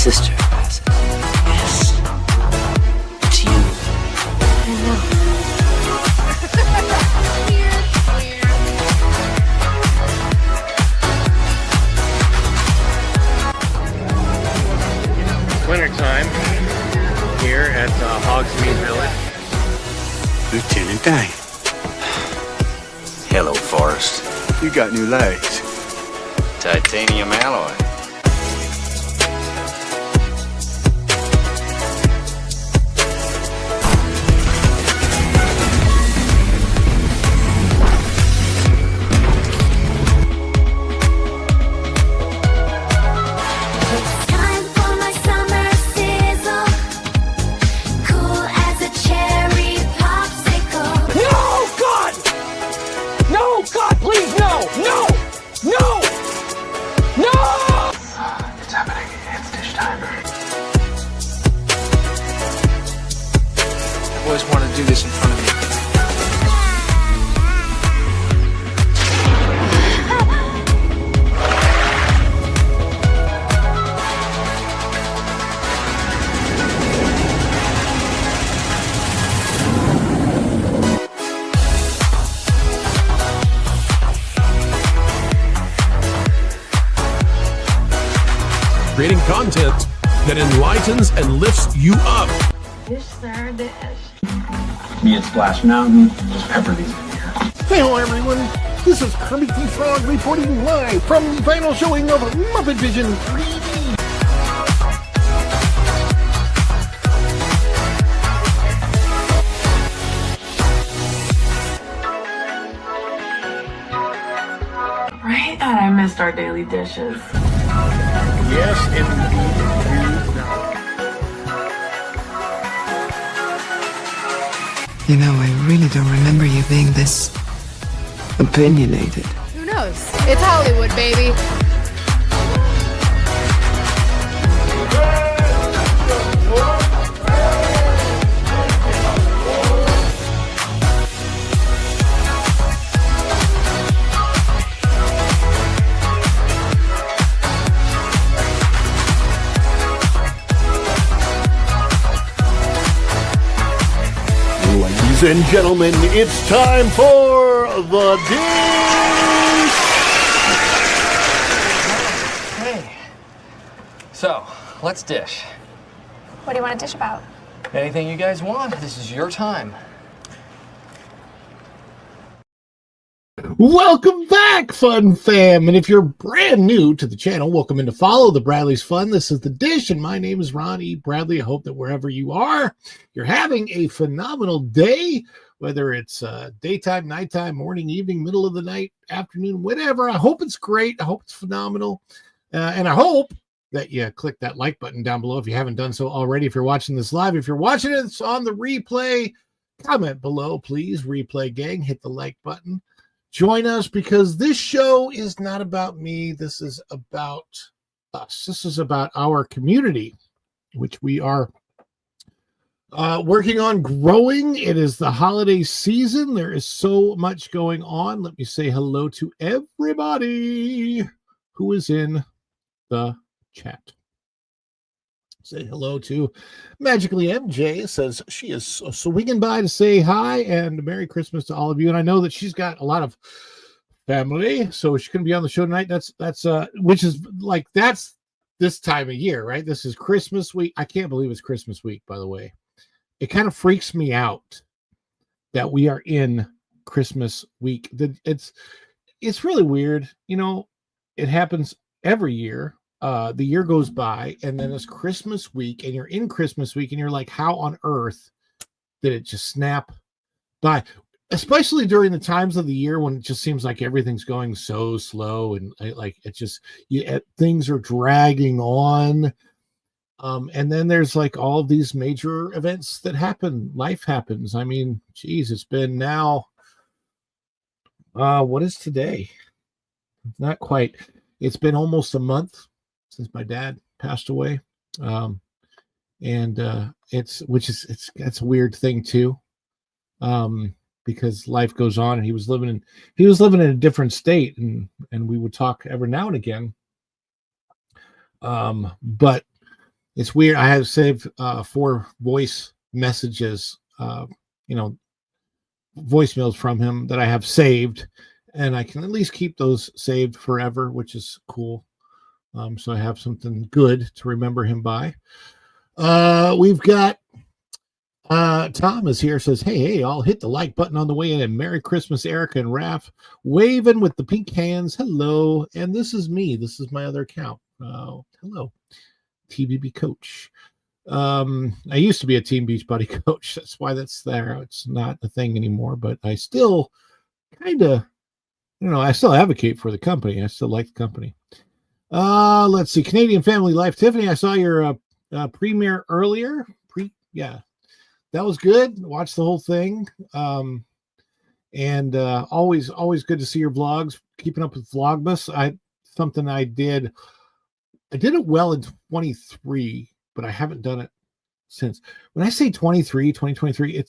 sister, Bassett. Yes. It's you. I know. Wintertime here at Hogsmeade Village. Lieutenant Dane, Hello, Forrest. you got new legs. Titanium alloy. Time for my summer sizzle, cool as a cherry popsicle. No, God! No, God, please, no! No! No! No! It's happening. It's dish time. I've always wanted to do this in front of you. Creating content that enlightens and lifts you up. Dish, sir, dish. Me at Splash Mountain, just pepper these in here. Hello everyone, this is Kermit the Frog reporting live from the final showing of Muppet Vision 3D. Right? God, I missed our daily dishes. Yes, indeed. You know, I really don't remember you being this opinionated. Who knows? It's Hollywood, baby. Ladies and gentlemen, it's time for the dish. Hey. So, let's dish. What do you want to dish about? Anything you guys want, this is your time. Welcome back, Fun Fam! And if you're brand new to the channel, welcome in to follow the Bradley's Fun. This is The Dish, and my name is Ron E. Bradley. I hope that wherever you are, you're having a phenomenal day, whether it's daytime, nighttime, morning, evening, middle of the night, afternoon, whatever. I hope it's great. I hope it's phenomenal. And I hope that you click that like button down below if you haven't done so already. If you're watching this live, if you're watching it on the replay, comment below, please. Replay gang, hit the like button. Join us, because this show is not about me. This is about us. This is about our community, which we are working on growing. It is the holiday season. There is so much going on. Let me say hello to everybody who is in the chat. Say hello to Magically MJ, says she is swinging by to say hi and Merry Christmas to all of you. And I know that she's got a lot of family, so she's going to be on the show tonight. That's which is like, that's this time of year, right? This is Christmas week. I can't believe it's Christmas week, by the way. It kind of freaks me out that we are in Christmas week. It's really weird. You know, it happens every year. The year goes by, and then it's Christmas week, and you're in Christmas week, and you're like, how on earth did it just snap by? Especially during the times of the year when it just seems like everything's going so slow, and like it just things are dragging on. And then there's like all of these major events that happen. Life happens. I mean, geez, it's been now. What is today? Not quite. It's been almost a month since my dad passed away. It's a weird thing too. Because life goes on, and he was living in a different state, and we would talk every now and again. But It's weird. I have saved 4 voice messages, voicemails from him that I have saved, and I can at least keep those saved forever, which is cool. So I have something good to remember him by. We've got Tom is here, says, hey, I'll hit the like button on the way in, and Merry Christmas, Erica and Raph, waving with the pink hands. Hello. And this is me. This is my other account. Hello, TBB coach. I used to be a Team Beachbody coach. That's why that's there. It's not a thing anymore, but I still kind of, I still advocate for the company. I still like the company. Let's see. Canadian Family Life. Tiffany, I saw your premiere earlier. Yeah, that was good. Watched the whole thing. And always good to see your vlogs. Keeping up with Vlogmas. Something I did it well in 23, but I haven't done it since. When I say 2023,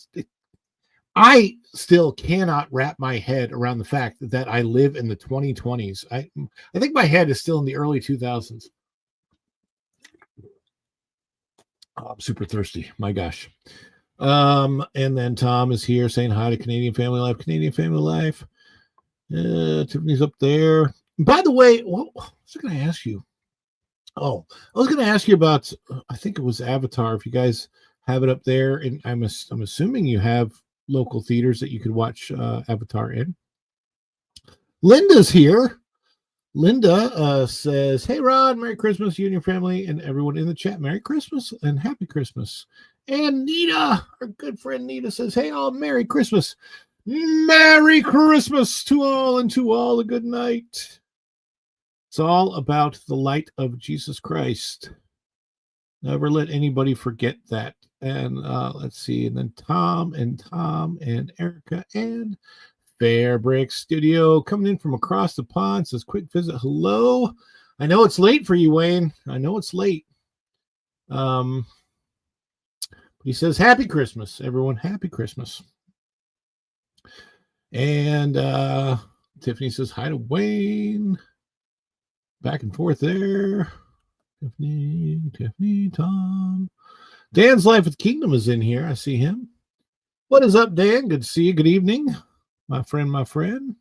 I still cannot wrap my head around the fact that I live in the 2020s. I think my head is still in the early 2000s. Oh, I'm super thirsty. My gosh. And then Tom is here saying hi to Canadian Family Life. Canadian Family Life. Tiffany's up there. By the way, what was I going to ask you? Oh, I was going to ask you about, I think it was Avatar. If you guys have it up there, and I'm assuming you have local theaters that you could watch Avatar in. Linda's here. Linda says, hey, Rod, Merry Christmas, you and your family, and everyone in the chat. Merry Christmas and Happy Christmas. And Nita, our good friend Nita, says, hey, all, Merry Christmas. Merry Christmas to all, and to all a good night. It's all about the light of Jesus Christ. Never let anybody forget that. And let's see. And then Tom and Erica and Fairbrick Studio coming in from across the pond says, quick visit. Hello. I know it's late for you, Wayne. I know it's late. He says, Happy Christmas, everyone. Happy Christmas. And Tiffany says, hi to Wayne. Back and forth there. Tiffany, Tom. Dan's Life with Kingdom is in here. I see him. What is up, Dan? Good to see you. Good evening, my friend.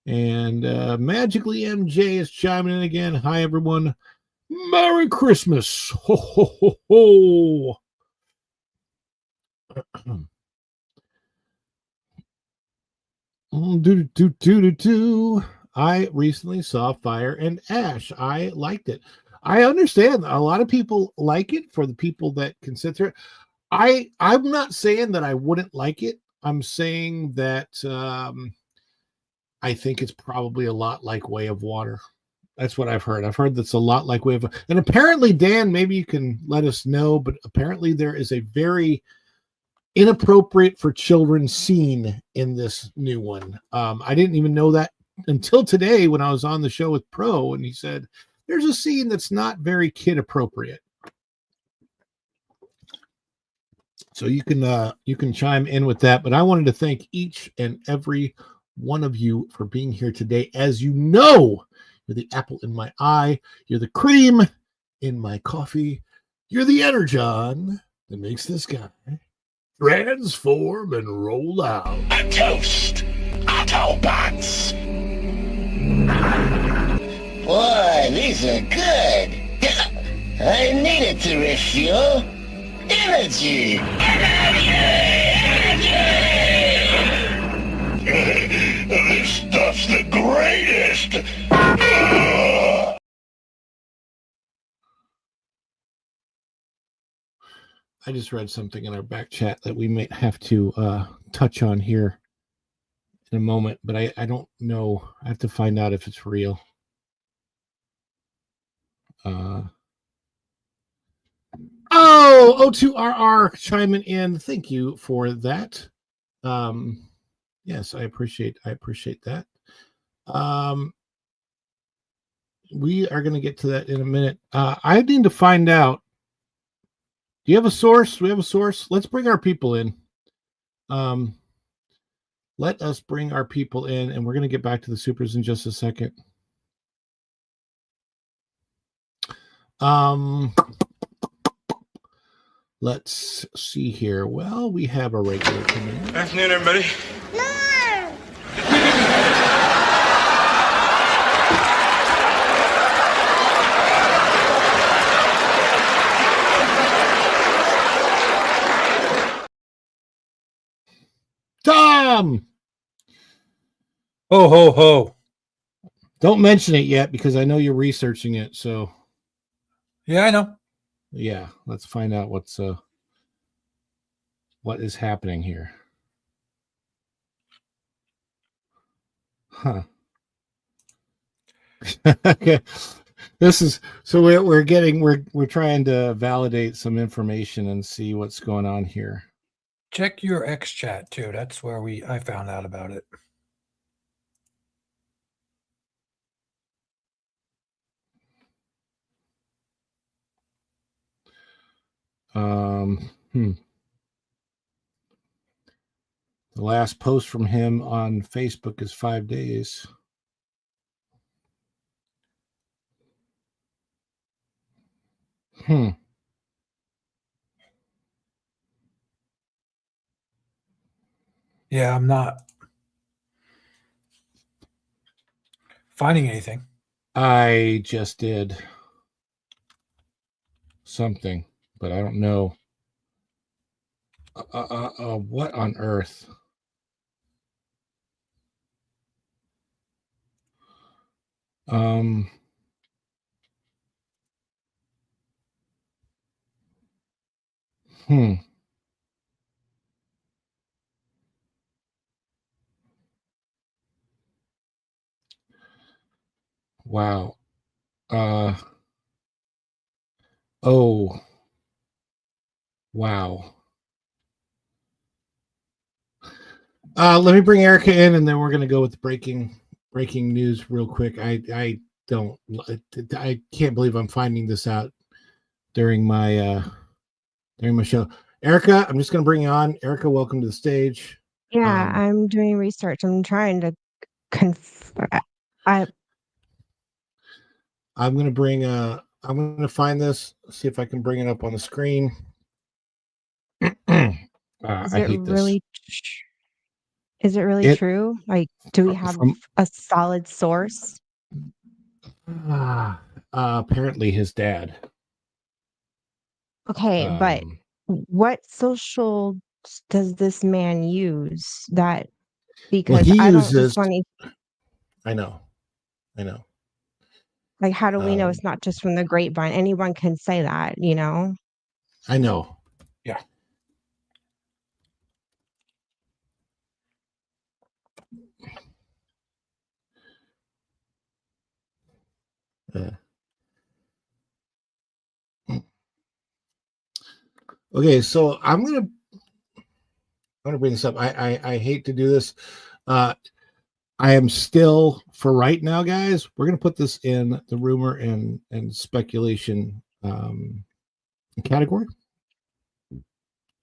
And Magically MJ is chiming in again. Hi, everyone. Merry Christmas. Ho, ho, ho, ho. I recently saw Fire and Ash. I liked it. I understand a lot of people like it. For the people that consider it, I'm not saying that I wouldn't like it. I'm saying that I think it's probably a lot like Way of Water. That's what I've heard. I've heard that's a lot like Way of Water. And apparently, Dan, maybe you can let us know, but apparently there is a very inappropriate for children scene in this new one. I didn't even know that until today when I was on the show with Pro, and he said there's a scene that's not very kid appropriate. So you can chime in with that, but I wanted to thank each and every one of you for being here today. As you know, you're the apple in my eye, you're the cream in my coffee, you're the energon that makes this guy transform and roll out. A toast, Autobots. Boy, these are good. I needed to refuel. Energy! This stuff's the greatest! I just read something in our back chat that we may have to touch on here in a moment, but I don't know. I have to find out if it's real. O2RR chiming in. Thank you for that. Yes, I appreciate that. We are going to get to that in a minute. I need to find out. Do you have a source? We have a source. Let's bring our people in. Let us bring our people in, and we're going to get back to the supers in just a second. Let's see here. Well, we have a regular command. Afternoon, everybody. Tom! Ho, ho, ho. Don't mention it yet because I know you're researching it. So, Yeah, I know. yeah, let's find out what is happening here. Huh. Okay. This is so we're trying to validate some information and see what's going on here. Check your X chat too. That's where I found out about it. The last post from him on Facebook is 5 days. Yeah, I'm not finding anything. I just did something, but I don't know. What on earth? Wow. Oh. Wow. Let me bring Erica in, and then we're going to go with the breaking news real quick. I can't believe I'm finding this out during my show. Erica, I'm just going to bring you on. Erica, welcome to the stage. Yeah, I'm doing research. I'm trying to I'm going to bring I'm going to find this, see if I can bring it up on the screen. Is it really true? Like, do we have a solid source? Apparently his dad. Okay, but what social does this man use that? Because he I don't uses, just want to. I know. Like, how do we know it's not just from the grapevine? Anyone can say that, you know? I know. Yeah. Okay, so I'm gonna bring this up. I hate to do this. I am still, for right now, guys, we're gonna put this in the rumor and speculation category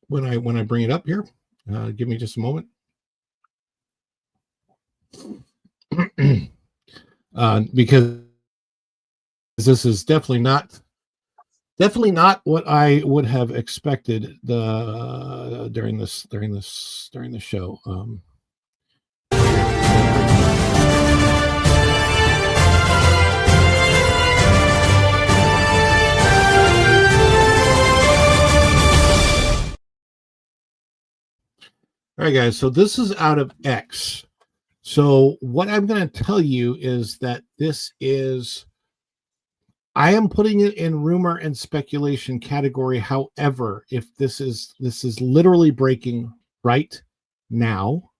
when I bring it up here. Give me just a moment. Because this is definitely not what I would have expected during the show. All right, guys. So this is out of X. So what I'm going to tell you is that I am putting it in rumor and speculation category. However, if this is literally breaking right now,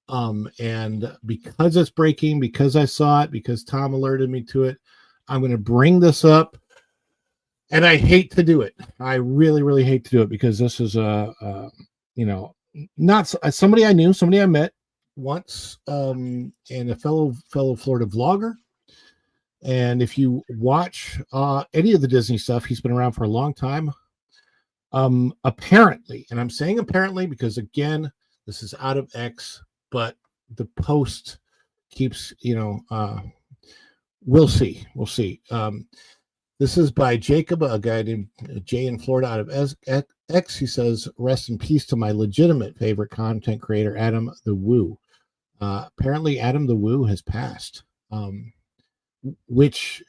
and because it's breaking, because I saw it, because Tom alerted me to it, I'm going to bring this up. And I hate to do it. I really, really hate to do it because this is not somebody I knew, somebody I met once, and a fellow Florida vlogger. And if you watch any of the Disney stuff, he's been around for a long time. Apparently, and I'm saying apparently because, again, this is out of X, but the post keeps, we'll see. This is by Jacob, a guy named Jay in Florida out of X, he says, rest in peace to my legitimate favorite content creator, Adam the Woo. Apparently, Adam the Woo has passed, which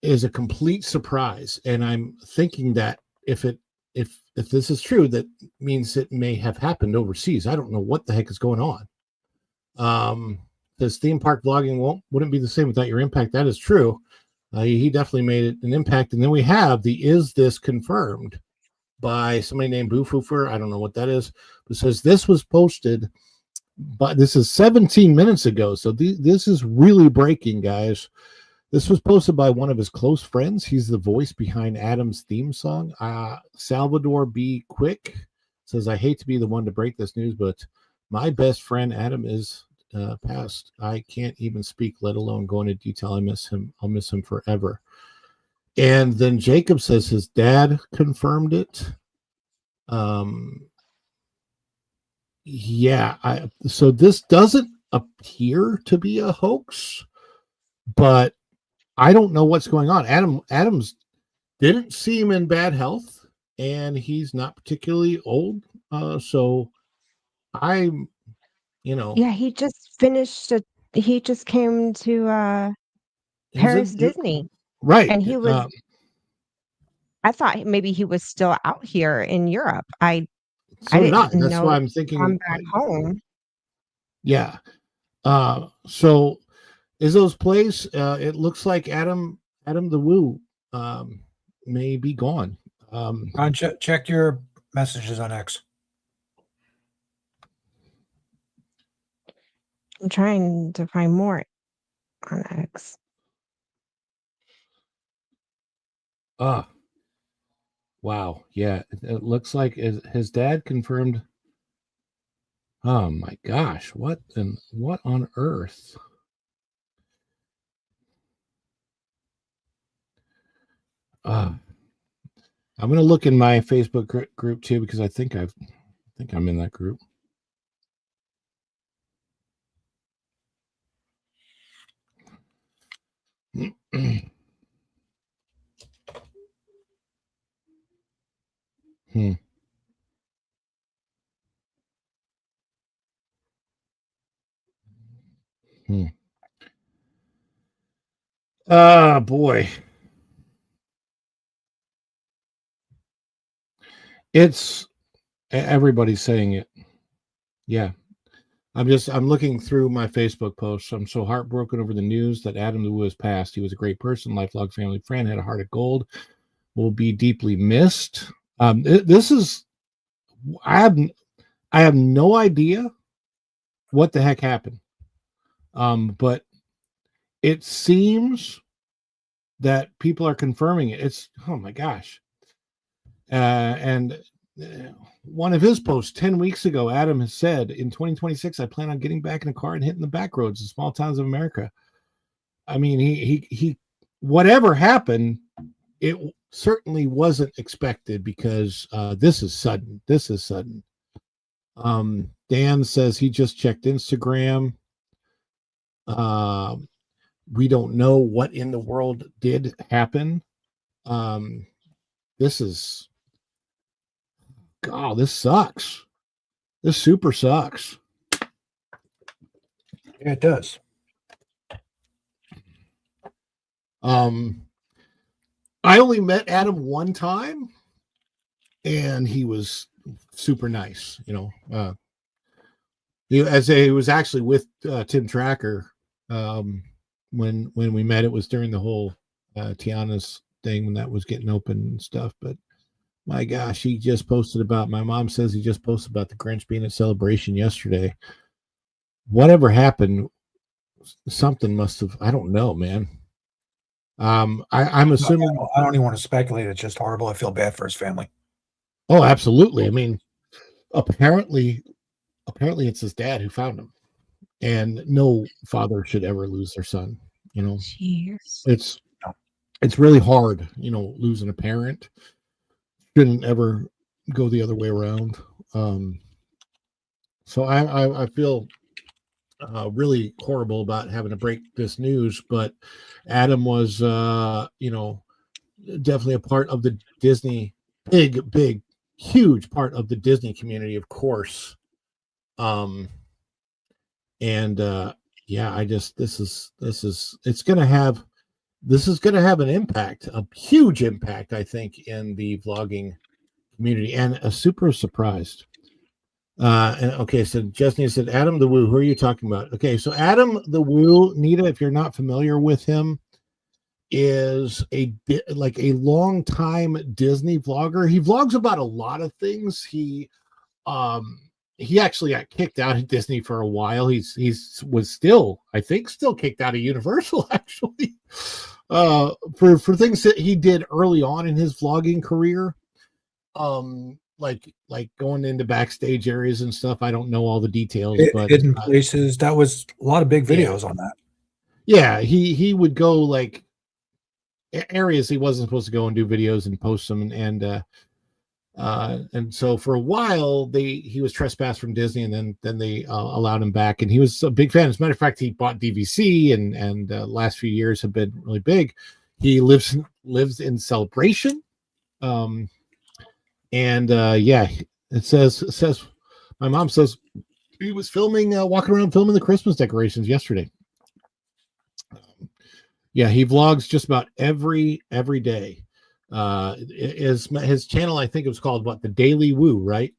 is a complete surprise. And I'm thinking that if this is true, that means it may have happened overseas. I don't know what the heck is going on. This theme park vlogging wouldn't be the same without your impact. That is true. He definitely made an impact. And then we have the Is This Confirmed by somebody named Boofoofer. I don't know what that is. But it says this was posted, but this is 17 minutes ago. So this is really breaking, guys. This was posted by one of his close friends. He's the voice behind Adam's theme song. Salvador B. Quick says, I hate to be the one to break this news, but my best friend Adam is passed. I can't even speak, let alone go into detail. I miss him. I'll miss him forever. And then Jacob says his dad confirmed it. So this doesn't appear to be a hoax, but I don't know what's going on. Adams didn't seem in bad health, and he's not particularly old. So I'm, Yeah, he just finished he just came to Paris Disney. Right. And he was I thought maybe he was still out here in Europe. I didn't know. That's why I'm thinking I'm back home. Yeah. So Izzo's place, it looks like Adam the Woo may be gone. Check your messages on X. I'm trying to find more on X. Wow. Yeah, it looks like his dad confirmed. Oh my gosh, what on earth? I'm gonna look in my Facebook group too, because I think I'm in that group. Boy. It's everybody's saying it. Yeah. I'm looking through my Facebook posts. I'm so heartbroken over the news that Adam the Woo has passed. He was a great person, lifelong family friend, had a heart of gold, will be deeply missed. This is, I have no idea what the heck happened. But it seems that people are confirming it. It's, oh my gosh. And one of his posts 10 weeks ago, Adam has said, in 2026, I plan on getting back in a car and hitting the back roads in small towns of America. I mean, he whatever happened, it certainly wasn't expected, because this is sudden. Dan says he just checked Instagram. We don't know what in the world did happen. This sucks. This super sucks. Yeah, it does. I only met Adam one time, and he was super nice. He was actually with Tim Tracker when we met. It was during the whole Tiana's thing, when that was getting open and stuff. But my gosh, he just posted about, my mom says he just posted about the Grinch being at Celebration yesterday. Whatever happened, something must have, I don't know, man. I'm assuming, I don't even want to speculate. It's just horrible. I feel bad for his family. Oh, absolutely. I mean, apparently it's his dad who found him, and no father should ever lose their son. Cheers. It's really hard, losing a parent. Shouldn't ever go the other way around. So I feel really horrible about having to break this news, but Adam was definitely a part of the Disney big huge part of the Disney community, of course. Yeah, this is going to have an impact, a huge impact, I think, in the vlogging community, and super surprised. And okay, so Jessica said Adam the Woo. Who are you talking about? Okay, so Adam the Woo, Nita, if you're not familiar with him, is a long time Disney vlogger. He vlogs about a lot of things. He actually got kicked out of Disney for a while. I think still kicked out of Universal actually, for things that he did early on in his vlogging career. Like going into backstage areas and stuff. I don't know all the details, but hidden places. That was a lot of big videos on that. Yeah, he would go like areas he wasn't supposed to go and do videos and post them, and so for a while he was trespassed from Disney, and then they allowed him back, and he was a big fan. As a matter of fact, he bought DVC, and last few years have been really big. He lives in Celebration. Yeah, it says my mom says he was walking around filming the Christmas decorations yesterday. Yeah, he vlogs just about every day. His channel, I think it was called the Daily Woo, right?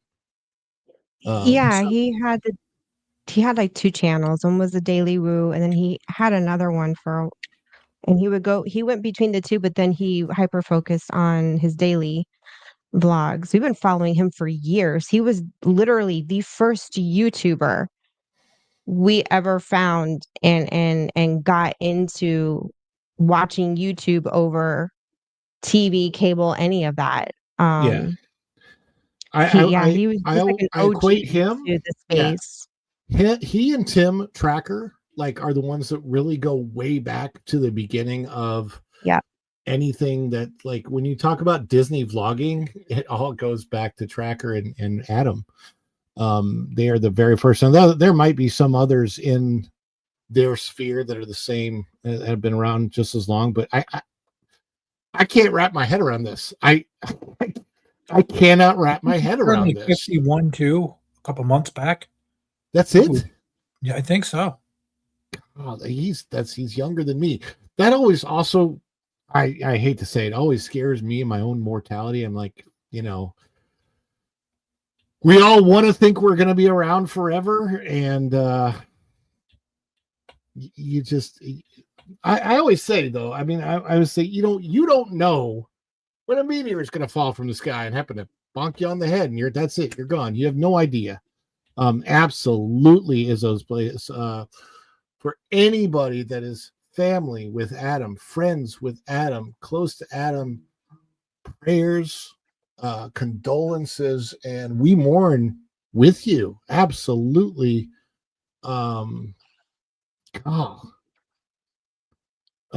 Yeah, he had like 2 channels. One was the Daily Woo, and then he had another one and he went between the two, but then he hyper focused on his daily vlogs. We've been following him for years. He was literally the first YouTuber we ever found and got into watching YouTube over TV, cable, any of that. Yeah. He was I like an OG equate him to the space. Yeah. He and Tim Tracker are the ones that really go way back to the beginning of anything that, like, when you talk about Disney vlogging, it all goes back to Tracker and Adam. They are the very first, and there might be some others in their sphere that are the same, that have been around just as long, but I can't wrap my head around this. I cannot wrap my head around this. 51 too, a couple months back. That's it? Yeah, I think so. Oh, he's younger than me. That always also, I hate to say it, always scares me in my own mortality. I'm like, we all want to think we're going to be around forever, and you just, I always say, though, I mean, I always say, you don't know when a meteor is going to fall from the sky and happen to bonk you on the head, and that's it, you're gone. You have no idea. Absolutely is those places. For anybody that is family with Adam, friends with Adam, close to Adam, prayers, condolences, and we mourn with you. Absolutely. Man,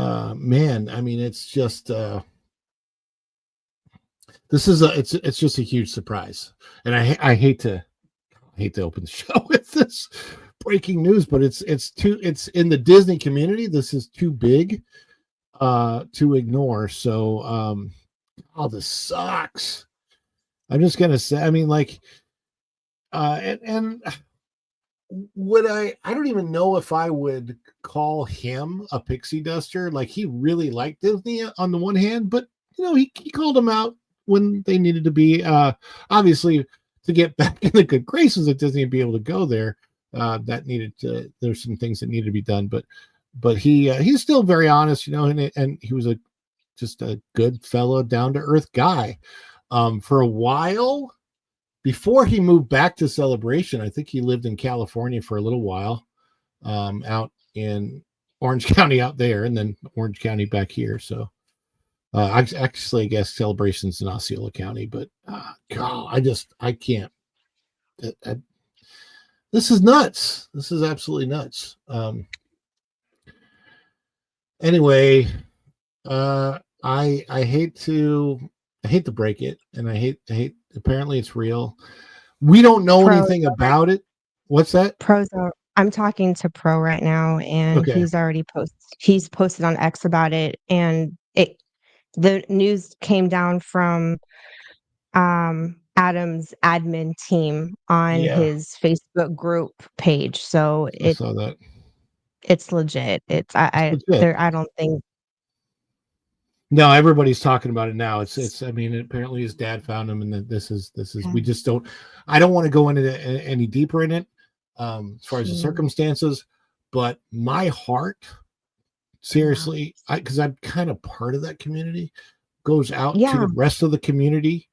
I mean, it's just it's just a huge surprise, and I hate to open the show with this breaking news, but it's in the Disney community. This is too big to ignore. So this sucks. I'm just gonna say, I mean, like, and would I don't even know if I would call him a pixie duster. Like, he really liked Disney on the one hand, but he called them out when they needed to be, obviously, to get back in the good graces of Disney and be able to go there. There's some things that needed to be done, but he's still very honest, and he was just a good fellow, down to earth guy. For a while before he moved back to Celebration, I think he lived in California for a little while, out in Orange County out there, and then Orange County back here. So I guess Celebration's in Osceola County, but God, I can't. This is nuts. This is absolutely nuts. Anyway, I hate to break it, and I hate. Apparently, it's real. We don't know anything about it. What's that? I'm talking to Pro right now, and he's already posted on X about it, and the news came down from Adam's admin team on Yeah. his Facebook group page. So I saw that. it's legit. I don't think. No, everybody's talking about it now. It's. I mean, apparently his dad found him, and that this is. We just don't. I don't want to go into any deeper in it, as far as the circumstances. But my heart, seriously, because I'm kind of part of that community, goes out to the rest of the community,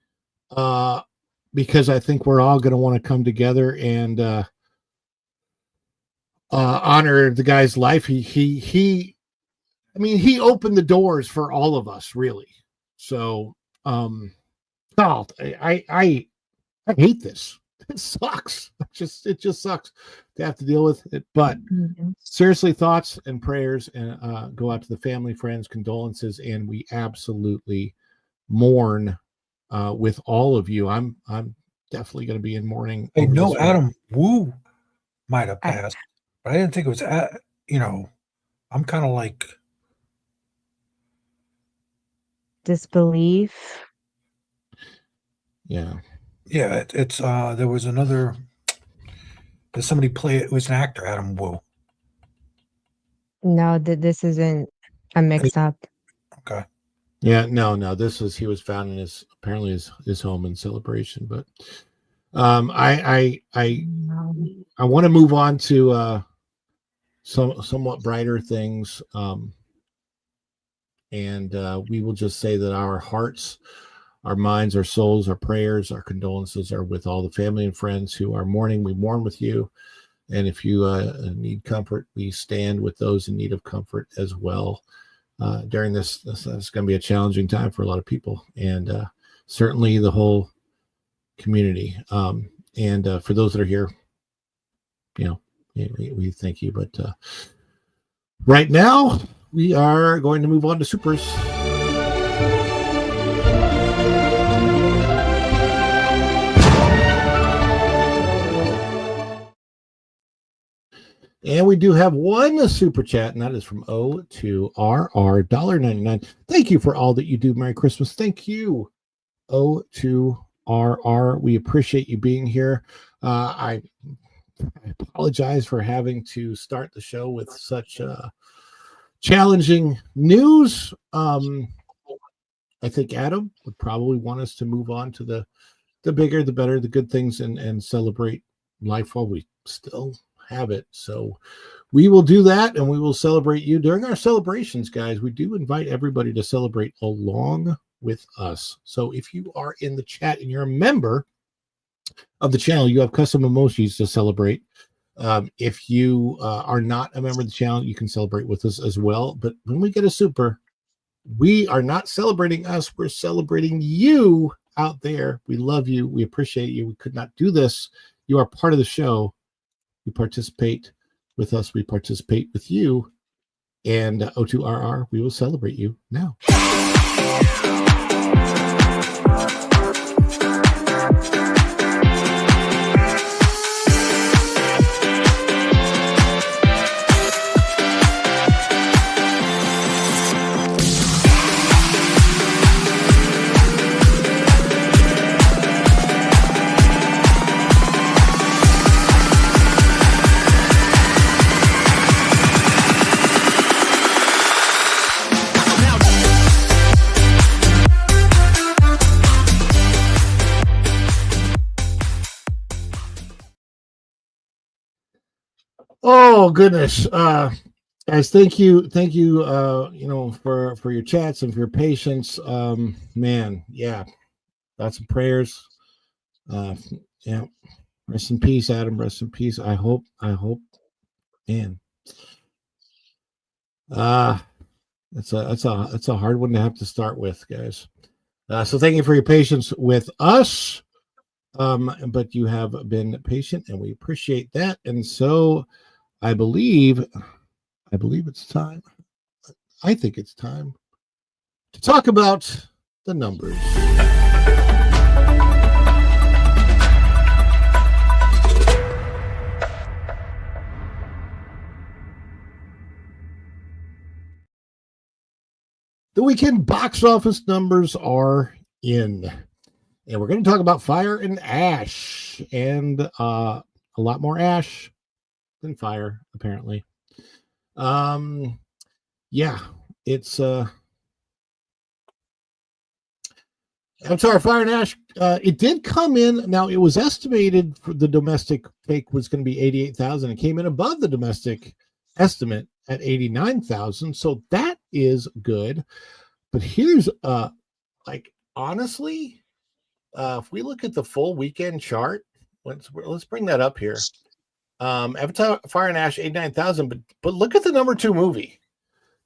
because I think we're all going to want to come together and honor the guy's life. He I mean, he opened the doors for all of us, really. So, I hate this. It sucks. It just sucks to have to deal with it. But seriously, thoughts and prayers and go out to the family, friends, condolences, and we absolutely mourn with all of you. I'm definitely going to be in mourning. I know Adam Wu might have passed, but I didn't think it was. I'm kind of like disbelief. Yeah. Yeah, it's there was another. There's somebody play it was an actor, Adam Wu. No, this isn't a mix up. Okay. Yeah, no. He was found in his home in Celebration, but I want to move on to somewhat brighter things. And we will just say that our hearts, our minds, our souls, our prayers, our condolences are with all the family and friends who are mourning. We mourn with you. And if you need comfort, we stand with those in need of comfort as well. During this is going to be a challenging time for a lot of people, and certainly the whole community. And for those that are here, we thank you. But right now, we are going to move on to supers. And we do have one super chat, and that is from O2RR, $1.99. Thank you for all that you do. Merry Christmas. Thank you, O2RR. We appreciate you being here. I apologize for having to start the show with such challenging news. I think Adam would probably want us to move on to the bigger, the better, the good things, and celebrate life while we still have it. So we will do that, and we will celebrate you during our celebrations, guys. We do invite everybody to celebrate along with us. So if you are in the chat and you're a member of the channel, you have custom emojis to celebrate. If you are not a member of the channel, you can celebrate with us as well. But when we get a super, we are not celebrating us, we're celebrating you out there. We love you, we appreciate you. We could not do this. You are part of the show. You participate with us, we participate with you. And O2RR, we will celebrate you now. Oh goodness, guys, thank you, for your chats and for your patience. Man, yeah, lots of prayers. Yeah, rest in peace, Adam. Rest in peace. I hope, man. It's a hard one to have to start with, guys. So thank you for your patience with us. But you have been patient, and we appreciate that. And so I believe it's time. I think it's time to talk about the numbers. The weekend box office numbers are in. And we're going to talk about Fire and Ash, and a lot more ash than fire, apparently. Yeah, it's Avatar Fire and Ash. It did come in. Now, it was estimated for the domestic take was going to be 88,000. It came in above the domestic estimate at 89,000. So that is good. But here's like honestly, if we look at the full weekend chart, let's bring that up here. Avatar Fire and Ash 89,000, but look at the number 2 movie.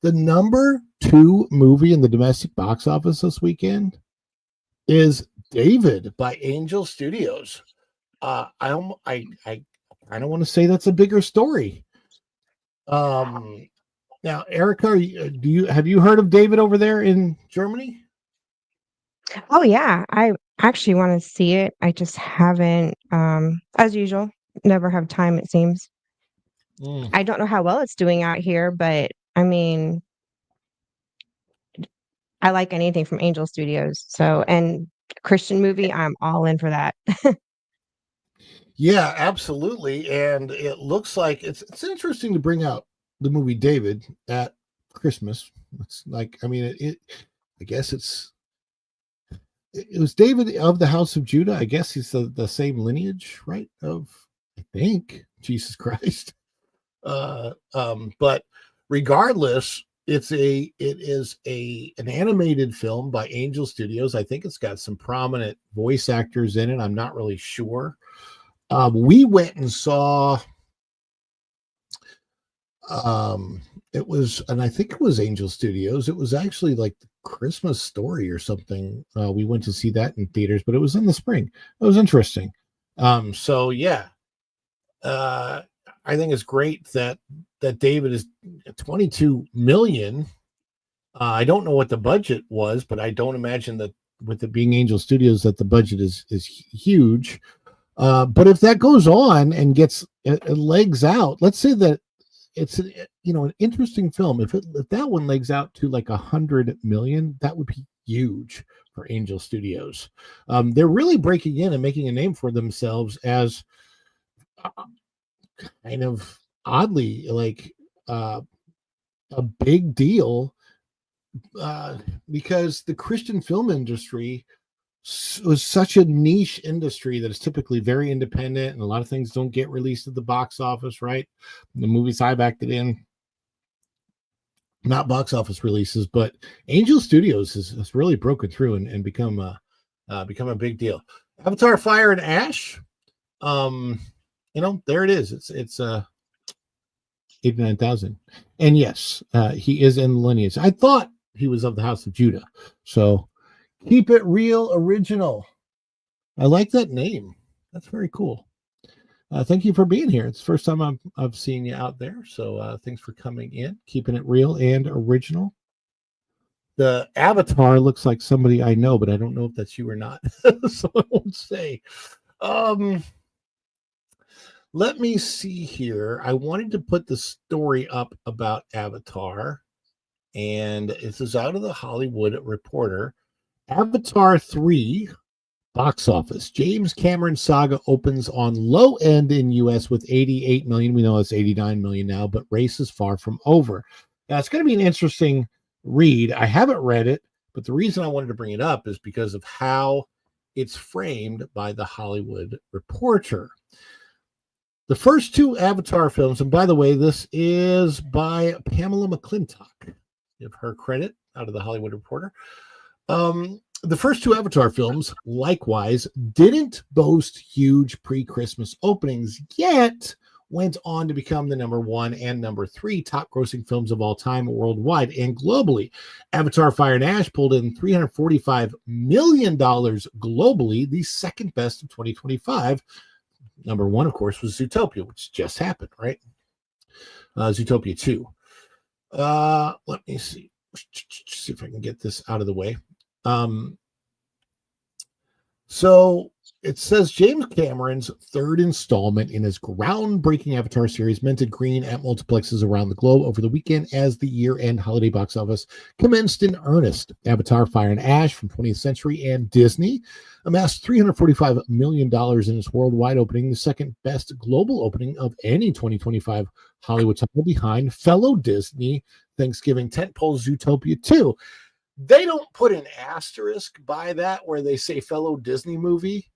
The number 2 movie in the domestic box office this weekend is David by Angel Studios. I don't want to say that's a bigger story. Now, Erica, have you heard of David over there in Germany? Oh yeah, I actually want to see it. I just haven't, as usual, never have time, it seems. I don't know how well it's doing out here, but I mean, I like anything from Angel Studios. So, and Christian movie, I'm all in for that. Yeah, absolutely. And it looks like it's interesting to bring out the movie David at Christmas. It's like, I mean, I guess it was David of the House of Judah. I guess he's the same lineage, right? I think, Jesus Christ. But regardless, it is an animated film by Angel Studios. I think it's got some prominent voice actors in it. I'm not really sure. We went and saw it was, and I think it was Angel Studios. It was actually like the Christmas Story or something. We went to see that in theaters, but it was in the spring. It was interesting. So yeah, I think it's great that David is 22 million. I don't know what the budget was, but I don't imagine that with it being Angel Studios that the budget is huge. But if that goes on and gets legs out, let's say that it's an interesting film. If that one legs out to like 100 million, that would be huge for Angel Studios. They're really breaking in and making a name for themselves as kind of oddly like a big deal because the Christian film industry was such a niche industry that is typically very independent, and a lot of things don't get released at the box office, right? The movies I've acted in, not box office releases, but Angel Studios has really broken through and become a big deal. Avatar Fire and Ash, there it is. It's 89,000, and yes, he is in the lineage. I thought he was of the House of Judah, so. Keep It Real Original. I like that name. That's very cool. Thank you for being here. It's the first time I've seen you out there. So thanks for coming in. Keeping It Real and Original. The avatar looks like somebody I know, but I don't know if that's you or not. So I won't say. Let me see here. I wanted to put the story up about Avatar. And this is out of the Hollywood Reporter. Avatar 3 box office. James Cameron saga opens on low end in US with 88 million. We know it's 89 million now, but race is far from over. Now it's going to be an interesting read. I haven't read it, but the reason I wanted to bring it up is because of how it's framed by the Hollywood Reporter. The first 2 Avatar films, and by the way, this is by Pamela McClintock. Give her credit out of the Hollywood Reporter. The first 2 Avatar films, likewise, didn't boast huge pre-Christmas openings, yet went on to become the number 1 and number 3 top-grossing films of all time worldwide and globally. Avatar Fire and Ash pulled in $345 million globally, the second best of 2025. Number 1, of course, was Zootopia, which just happened, right? Zootopia 2. Let me see if I can get this out of the way. So it says James Cameron's third installment in his groundbreaking Avatar series minted green at multiplexes around the globe over the weekend as the year-end holiday box office commenced in earnest. Avatar Fire and Ash from 20th Century and Disney amassed $345 million in its worldwide opening, the second best global opening of any 2025 Hollywood title behind fellow Disney Thanksgiving tentpole Zootopia 2. They don't put an asterisk by that where they say fellow Disney movie,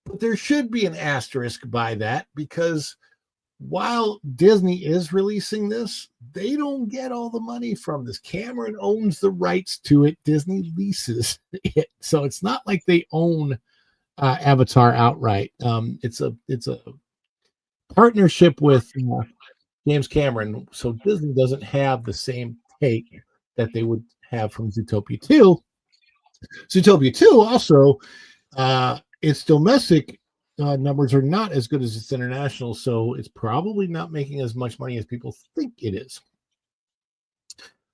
but there should be an asterisk by that because while Disney is releasing this, they don't get all the money from this. Cameron owns the rights to it. Disney leases it. So it's not like they own Avatar outright. It's a partnership with James Cameron. So Disney doesn't have the same take that they would have from Zootopia 2. Zootopia 2 also, its domestic numbers are not as good as its international, so it's probably not making as much money as people think it is.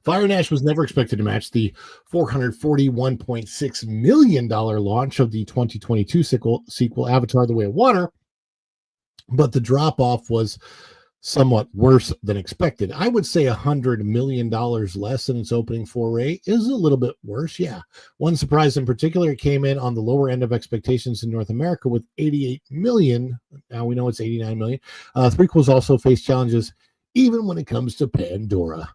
Fire and Ash was never expected to match the $441.6 million launch of the 2022 sequel Avatar: The Way of Water, but the drop-off was somewhat worse than expected. I would say $100 million less than its opening foray is a little bit worse. Yeah. One surprise in particular, it came in on the lower end of expectations in North America with 88 million. Now we know it's 89 million. Prequels also face challenges even when it comes to Pandora.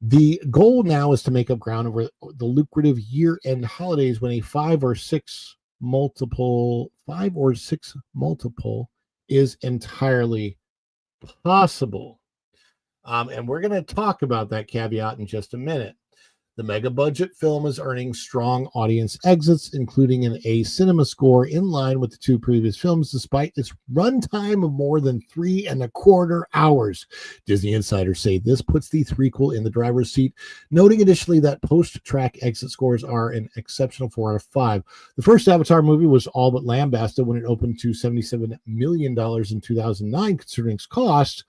The goal now is to make up ground over the lucrative year-end holidays when a 5 or 6 multiple is entirely possible. And we're going to talk about that caveat in just a minute. The mega budget film is earning strong audience exits, including an A cinema score in line with the two previous films, despite its runtime of more than 3.25 hours. Disney insiders say this puts the threequel in the driver's seat, noting additionally that post-track exit scores are an exceptional 4 out of 5. The first Avatar movie was all but lambasted when it opened to $77 million in 2009, considering its cost.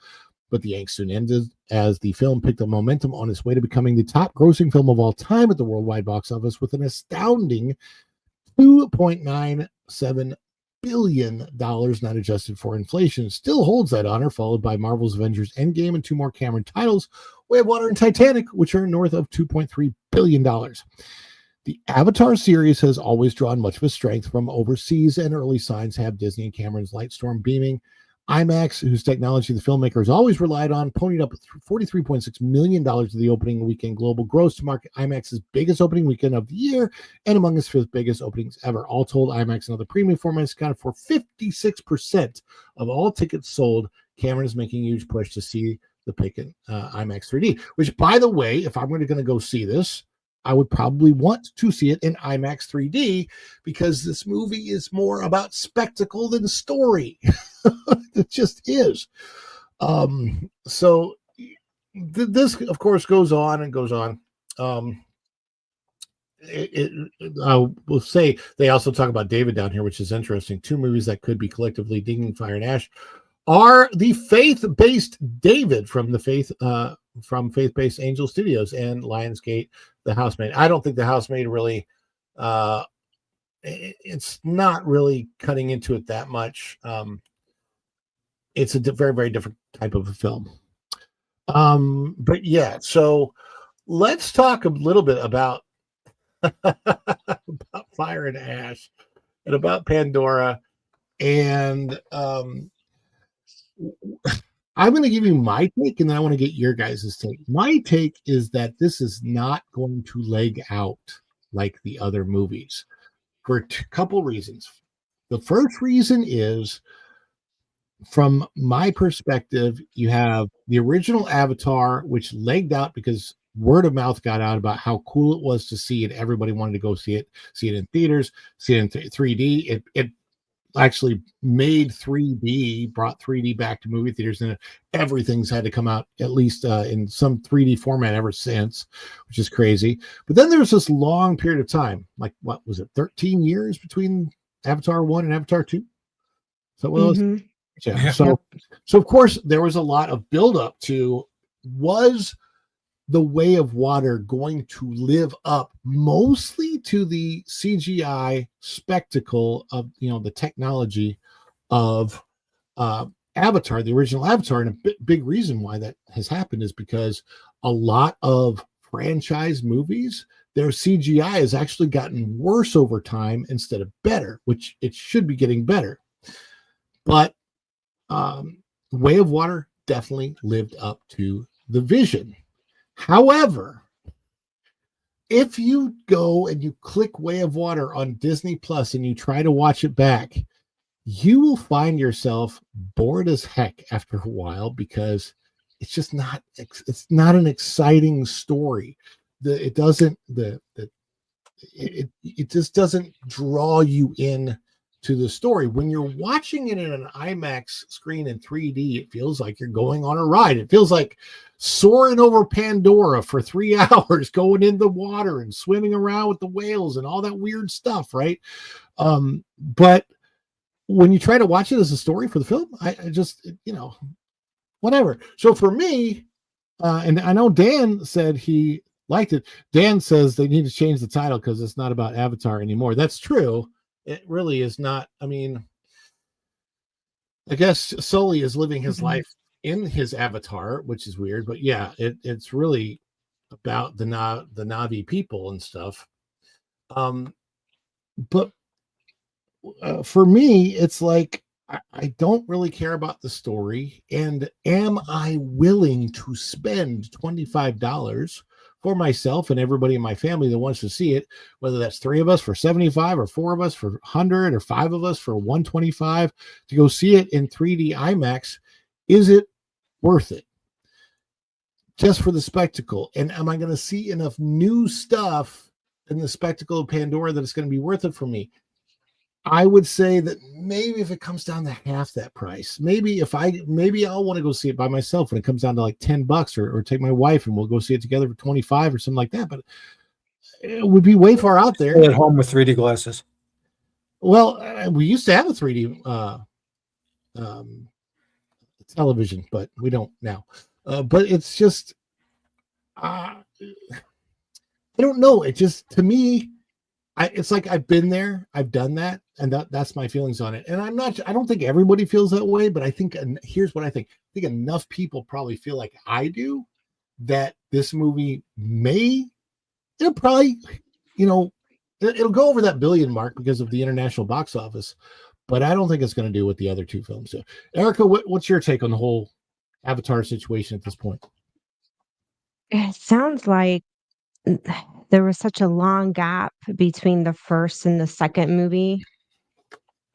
But the angst soon ended as the film picked up momentum on its way to becoming the top grossing film of all time at the worldwide box office with an astounding $2.97 billion not adjusted for inflation. Still holds that honor, followed by Marvel's Avengers Endgame and 2 more Cameron titles, Way of Water and Titanic, which are north of $2.3 billion. The Avatar series has always drawn much of its strength from overseas, and early signs have Disney and Cameron's Lightstorm beaming. IMAX, whose technology the filmmaker has always relied on, ponied up $43.6 million of the opening weekend global gross to mark IMAX's biggest opening weekend of the year and among its 5th biggest openings ever. All told, IMAX and other premium formats accounted for 56% of all tickets sold. Cameron is making a huge push to see the pick in IMAX 3D, which, by the way, if I'm going to go see this, I would probably want to see it in IMAX 3D because this movie is more about spectacle than story. It just is. So this, of course, goes on and goes on. I will say they also talk about David down here, which is interesting. 2 movies that could be collectively dinging Fire and Ash are the faith-based David from Faith-Based Angel Studios and Lionsgate, The Housemaid. I don't think The Housemaid really, it's not really cutting into it that much. It's a very, very different type of a film. But yeah, so let's talk a little bit about, about Fire and Ash and about Pandora. And I'm going to give you my take, and then I want to get your guys' take. My take is that this is not going to leg out like the other movies for a couple reasons. The first reason is, from my perspective, you have the original Avatar, which legged out because word of mouth got out about how cool it was to see it. Everybody wanted to go see it in theaters, see it in 3D. It actually made 3D, brought 3D back to movie theaters, and everything's had to come out at least in some 3D format ever since, which is crazy. But then there's this long period of time, like what was it, 13 years between Avatar 1 and Avatar 2? So what was yeah. So of course there was a lot of buildup to, was The Way of Water going to live up mostly to the CGI spectacle of, the technology of Avatar, the original Avatar? And a big reason why that has happened is because a lot of franchise movies, their CGI has actually gotten worse over time instead of better, which it should be getting better. But Way of Water definitely lived up to the vision. However, if you go and you click Way of Water on Disney Plus and you try to watch it back, you will find yourself bored as heck after a while, because it's just not, it's not an exciting story. It just doesn't draw you in to the story. When you're watching it in an IMAX screen in 3D, it feels like you're going on a ride. It feels like soaring over Pandora for 3 hours, going in the water and swimming around with the whales and all that weird stuff, right? But when you try to watch it as a story for the film, I just, whatever. So for me, and I know Dan said he liked it. Dan says they need to change the title because it's not about Avatar anymore. That's true. It really is not. I mean, I guess Sully is living his life in his avatar, which is weird, but yeah, it's really about the Na'vi people and stuff. But for me, it's like, I don't really care about the story. And am I willing to spend $25 for myself and everybody in my family that wants to see it, whether that's 3 of us for 75 or 4 of us for 100 or 5 of us for 125, to go see it in 3D IMAX? Is it worth it just for the spectacle? And am I going to see enough new stuff in the spectacle of Pandora that it's going to be worth it for me? I would say that maybe if it comes down to half that price, maybe I'll want to go see it by myself when it comes down to like $10, or take my wife and we'll go see it together for 25 or something like that. But it would be way far out there. At home with 3D glasses. Well, we used to have a 3D television, but we don't now. But it's just, I don't know. It just, to me, it's like I've been there, I've done that, and that's my feelings on it. And I don't think everybody feels that way, but I think, and here's what I think enough people probably feel like I do, that this movie it'll probably, it'll go over that billion mark because of the international box office, but I don't think it's going to do what the other 2 films do. Erica, what's your take on the whole Avatar situation at this point? It sounds like there was such a long gap between the first and the second movie.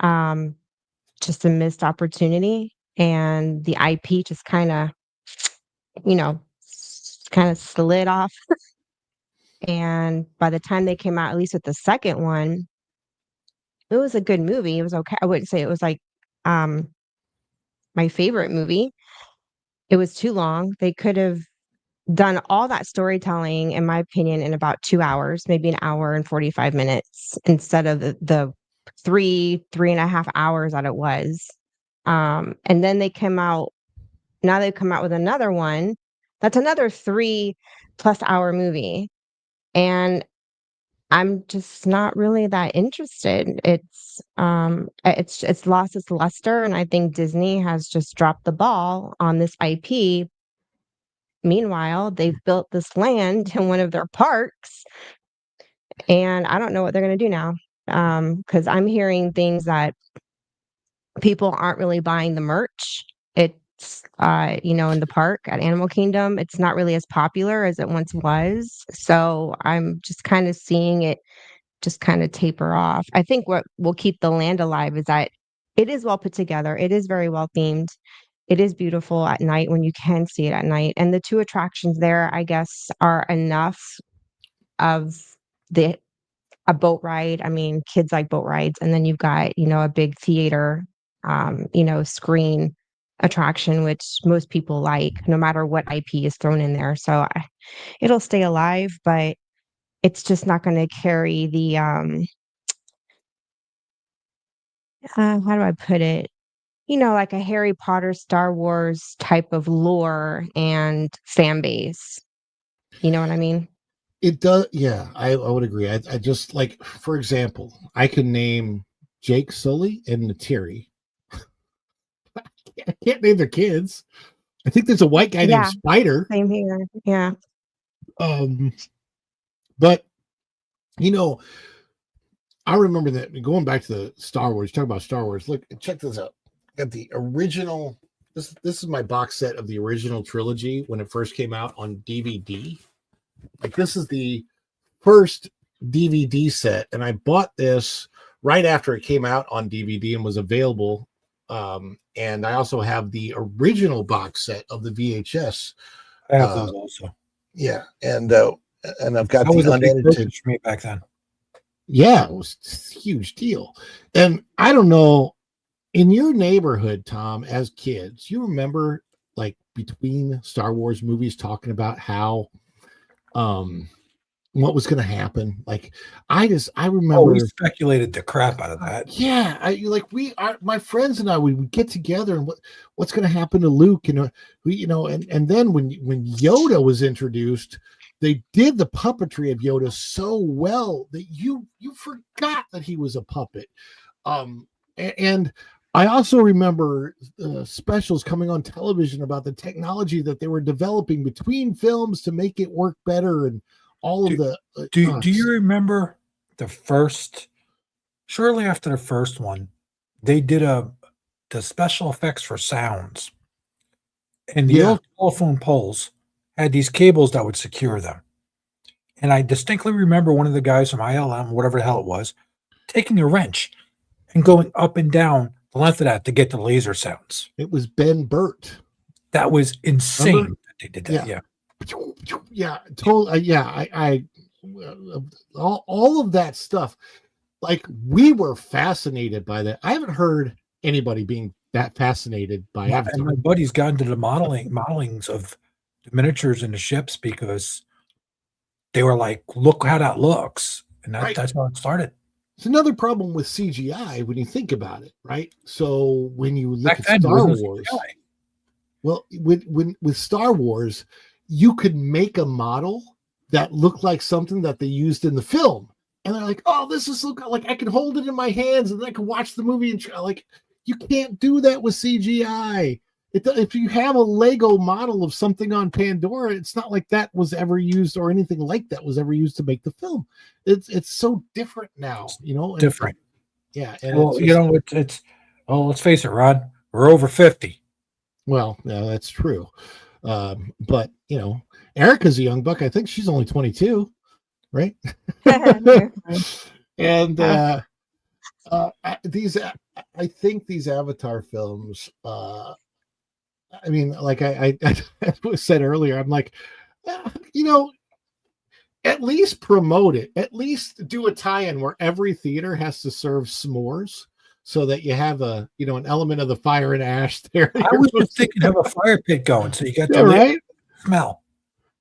Just a missed opportunity, and the IP just kind of slid off. And by the time they came out, at least with the second one, it was a good movie. It was okay. I wouldn't say it was like my favorite movie. It was too long. They could have done all that storytelling, in my opinion, in about 2 hours, maybe an hour and 45 minutes, instead of the 3.5 hours that it was. And then they've come out with another one. That's another 3+ hour movie. And I'm just not really that interested. It's lost its luster. And I think Disney has just dropped the ball on this IP. Meanwhile, they've built this land in one of their parks, and I don't know what they're going to do now. Because I'm hearing things that people aren't really buying the merch. It's, in the park at Animal Kingdom, it's not really as popular as it once was. So I'm just kind of seeing it just kind of taper off. I think what will keep the land alive is that it is well put together. It is very well themed. It is beautiful at night when you can see it at night. And the 2 attractions there, I guess, are enough of a boat ride. I mean, kids like boat rides. And then you've got, a big theater, screen attraction, which most people like, no matter what IP is thrown in there. So it'll stay alive, but it's just not going to carry the, how do I put it? Like a Harry Potter, Star Wars type of lore and fan base. You know what I mean? It does. Yeah, I would agree. I just like, for example, I can name Jake Sully and Natiri. I can't name their kids. I think there's a white guy named Spider. Same here. Yeah. But you know, I remember that going back to the Star Wars. Talk about Star Wars. Look, check this out. I got the original. This is my box set of the original trilogy when it first came out on DVD. Like, this is the first DVD set, and I bought this right after it came out on DVD and was available. And I also have the original box set of the VHS. I have those also. Yeah, and I've got that was the a big unedited purchase for me back then. Yeah, it was a huge deal. And I don't know, in your neighborhood, Tom, as kids, you remember like between Star Wars movies talking about how what was going to happen? Like, I remember we speculated the crap out of that. Yeah, my friends and I, we would get together and what's going to happen to Luke, and and then when Yoda was introduced, they did the puppetry of Yoda so well that you forgot that he was a puppet. And I also remember specials coming on television about the technology that they were developing between films to make it work better, and all of the. Do you remember the first? Shortly after the first one, they did the special effects for sounds, and the old telephone poles had these cables that would secure them. And I distinctly remember one of the guys from ILM, whatever the hell it was, taking a wrench and going up and down the length of that to get the laser sounds. It was Ben Burt. That was insane that they did that. Yeah. Yeah, totally. I all of that stuff. Like, we were fascinated by that. I haven't heard anybody being that fascinated by Avatar. And my buddy's gotten to the modelings of the miniatures and the ships because they were like, look how that looks. And that's how it started. It's another problem with CGI when you think about it, right? So when you look Back at then, Star there was no Wars, CGI. well, with Star Wars, you could make a model that looked like something that they used in the film. And they're like, oh, this is like I can hold it in my hands and I can watch the movie. And like, you can't do that with CGI. If you have a Lego model of something on Pandora, it's not like that was ever used or anything like that was ever used to make the film. It's so different now, Different. Yeah. And Well, it's let's face it, Rod, we're over 50. Well, yeah, that's true. But Erica's a young buck. I think she's only 22, right? And I think these Avatar films, I mean, like I said earlier, I'm like, at least promote it. At least do a tie-in where every theater has to serve s'mores, so that you have an element of the fire and ash there. I was just thinking have a fire pit going, so you got the right smell.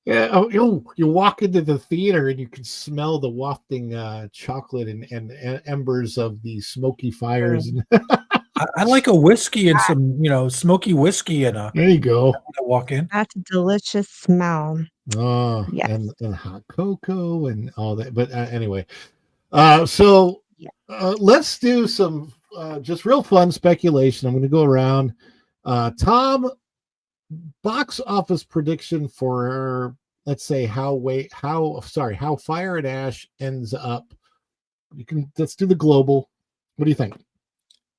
Yeah. Oh, you walk into the theater and you can smell the wafting chocolate and embers of the smoky fires. I like a whiskey and some, smoky whiskey and there you go. To walk in. That's a delicious smell. Oh, yes. and hot cocoa and all that. But anyway, so let's do some just real fun speculation. I'm going to go around. Tom, box office prediction for, let's say, how Fire and Ash ends up. Let's do the global. What do you think?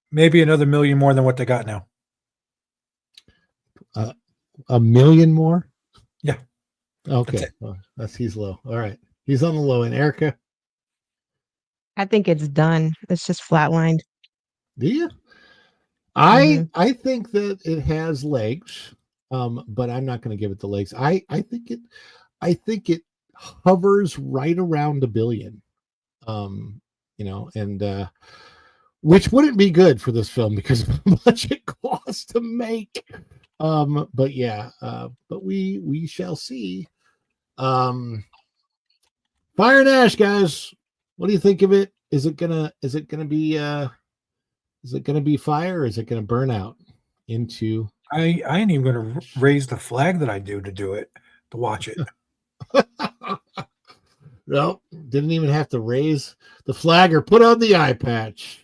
Maybe another million more than what they got now. A million more? Yeah. Okay. He's low. All right. He's on the low end. Erica? I think it's done. It's just flatlined. Do you? I think that it has legs, but I'm not going to give it the legs. I think it hovers right around $1 billion. And which wouldn't be good for this film because of how much it costs to make. But we shall see. Fire and Ash, guys. What do you think of it? Is it gonna be fire, or is it gonna burn out into? I ain't even gonna raise the flag that I do to do it, to watch it. Nope, didn't even have to raise the flag or put on the eye patch.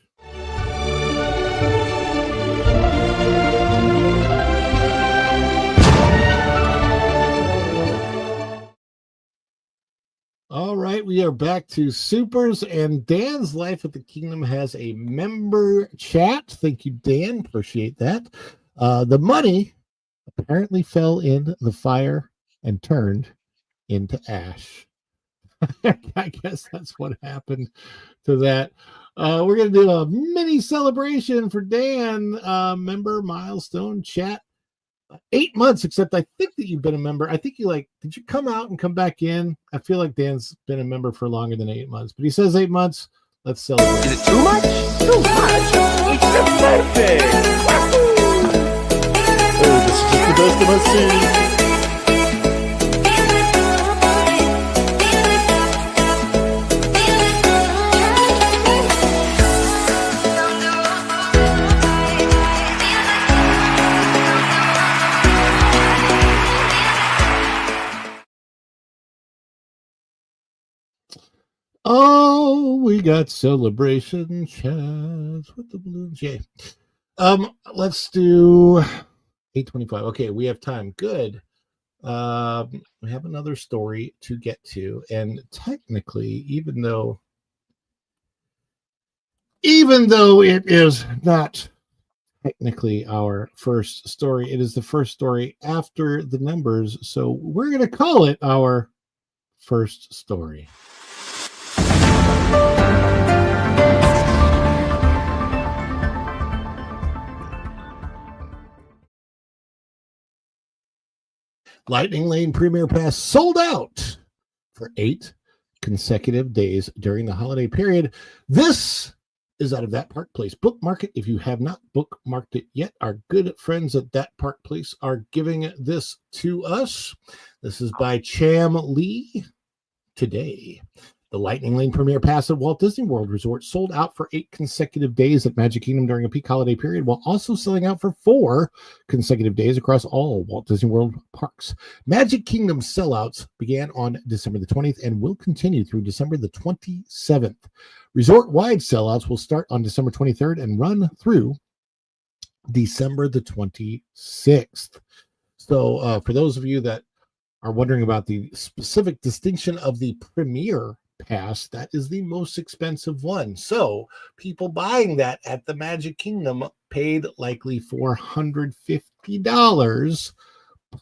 All right, we are back to Supers, and Dan's Life at the Kingdom has a member chat. Thank you, Dan. Appreciate that. The money apparently fell in the fire and turned into ash. I guess that's what happened to that. We're going to do a mini celebration for Dan, member milestone chat. 8 months, except I think that you've been a member. I think did you come out and come back in? I feel like Dan's been a member for longer than 8 months, but he says 8 months. Let's celebrate. Is it too much? Too much. It's the birthday. Oh, this is just the best of us seen. Oh, we got celebration chats with the balloons. Yay. Let's do 8:25. Okay, we have time. Good. We have another story to get to, and technically, even though it is not technically our first story, it is the first story after the numbers, so we're going to call it our first story. Lightning Lane Premier Pass sold out for 8 consecutive days during the holiday period. This is out of That Park Place. Bookmark it if you have not bookmarked it yet. Our good friends at That Park Place are giving this to us. This is by Cham Lee today. The Lightning Lane Premier Pass at Walt Disney World Resort sold out for 8 consecutive days at Magic Kingdom during a peak holiday period, while also selling out for 4 consecutive days across all Walt Disney World parks. Magic Kingdom sellouts began on December the 20th and will continue through December the 27th. Resort-wide sellouts will start on December 23rd and run through December the 26th. So for those of you that are wondering about the specific distinction of the Premier Pass, that is the most expensive one. So people buying that at the Magic Kingdom paid likely $450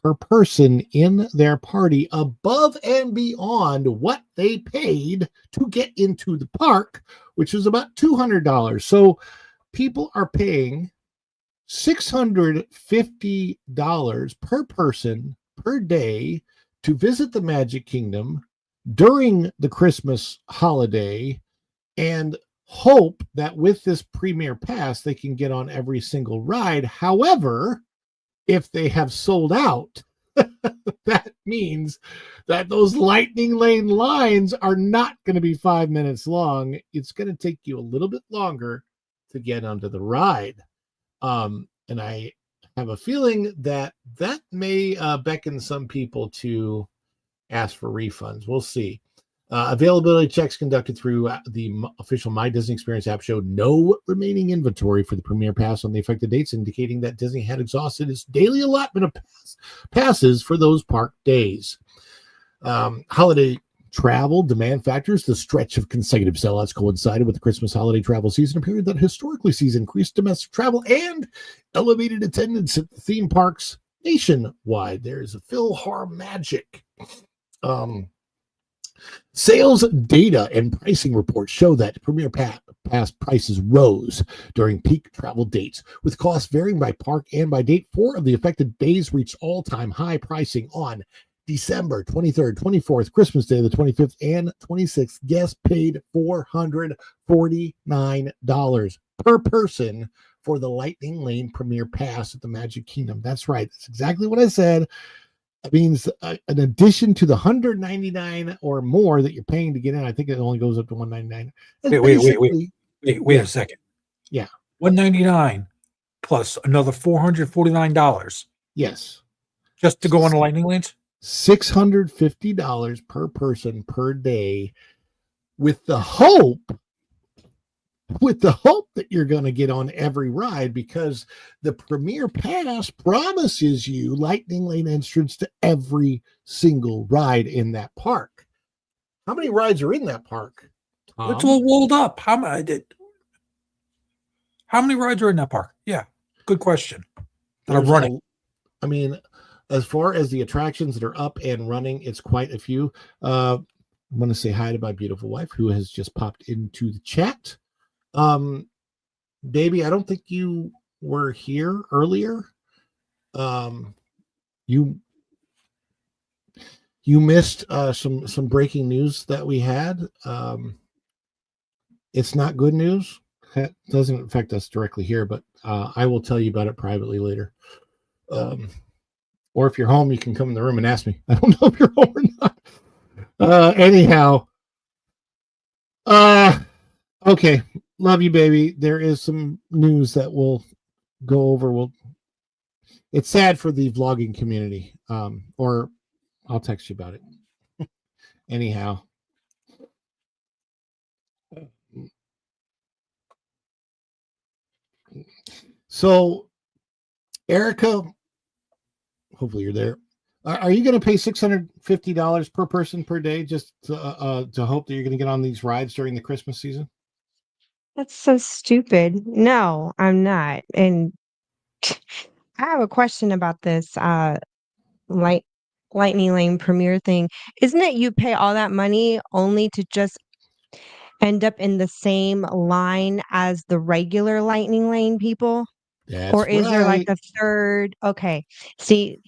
per person in their party, above and beyond what they paid to get into the park, which is about $200. So people are paying $650 per person per day to visit the Magic Kingdom during the Christmas holiday and hope that with this Premier Pass, they can get on every single ride. However, if they have sold out, that means that those Lightning Lane lines are not going to be 5 minutes long. It's going to take you a little bit longer to get onto the ride. And I have a feeling that may beckon some people to ask for refunds. We'll see. Availability checks conducted through the official My Disney Experience app showed no remaining inventory for the Premier Pass on the affected dates, indicating that Disney had exhausted its daily allotment of passes for those park days. Holiday travel demand factors. The stretch of consecutive sellouts coincided with the Christmas holiday travel season, a period that historically sees increased domestic travel and elevated attendance at the theme parks nationwide. There's a PhilharMagic. Sales data and pricing reports show that Premier Pass prices rose during peak travel dates, with costs varying by park and by date. 4 of the affected days reached all-time high pricing on December 23rd, 24th, Christmas Day, the 25th, and 26th. Guests paid $449 per person for the Lightning Lane Premier Pass at the Magic Kingdom. That's right. That's exactly what I said. That means in addition to the $199 or more that you're paying to get in, I think it only goes up to $199. Wait a second. Yeah. $199 plus another $449. Yes. Just to go on the Lightning Lanes? $650 per person per day, with the hope that you're going to get on every ride, because the Premier Pass promises you Lightning Lane entrance to every single ride in that park. How many rides are in that park, Tom? It's all walled up. How many rides are in that park? Yeah, good question. That are running. I mean, as far as the attractions that are up and running, it's quite a few. I'm going to say hi to my beautiful wife, who has just popped into the chat. Baby, I don't think you were here earlier. You missed some breaking news that we had. It's not good news. That doesn't affect us directly here, but I will tell you about it privately later. Or if you're home, you can come in the room and ask me. I don't know if you're home or not. Anyhow. Okay. Love you, baby. There is some news that we'll go over. It's sad for the vlogging community. Or I'll text you about it. Anyhow. So, Erica, hopefully you're there. Are you going to pay $650 per person per day just to hope that you're going to get on these rides during the Christmas season? That's so stupid. No, I'm not. And I have a question about this Lightning Lane Premier thing. Isn't it you pay all that money only to just end up in the same line as the regular Lightning Lane people? Or is there like a third? Okay. See,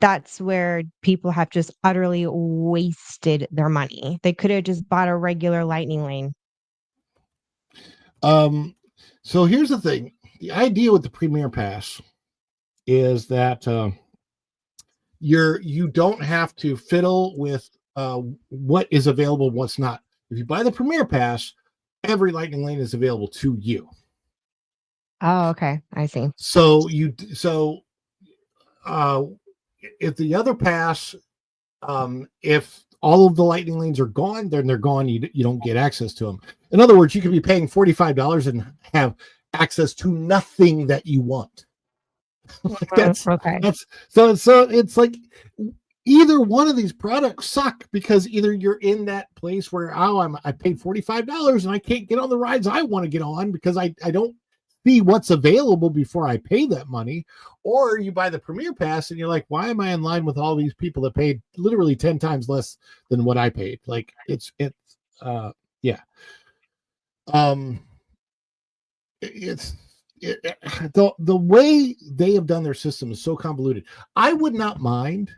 that's where people have just utterly wasted their money. They could have just bought a regular Lightning Lane. So here's the thing. The idea with the Premier Pass is that you don't have to fiddle with what is available and what's not. If you buy the Premier Pass, every Lightning Lane is available to you. Oh, okay. I see. So if the other pass, if all of the Lightning Lanes are gone, then they're gone. You don't get access to them. In other words, you could be paying $45 and have access to nothing that you want. That's so it's like either one of these products suck, because either you're in that place where I paid $45 and I can't get on the rides I want to get on because I don't see what's available before I pay that money, or you buy the Premier Pass and you're like, why am I in line with all these people that paid literally 10 times less than what I paid? Like the way they have done their system is so convoluted. I would not mind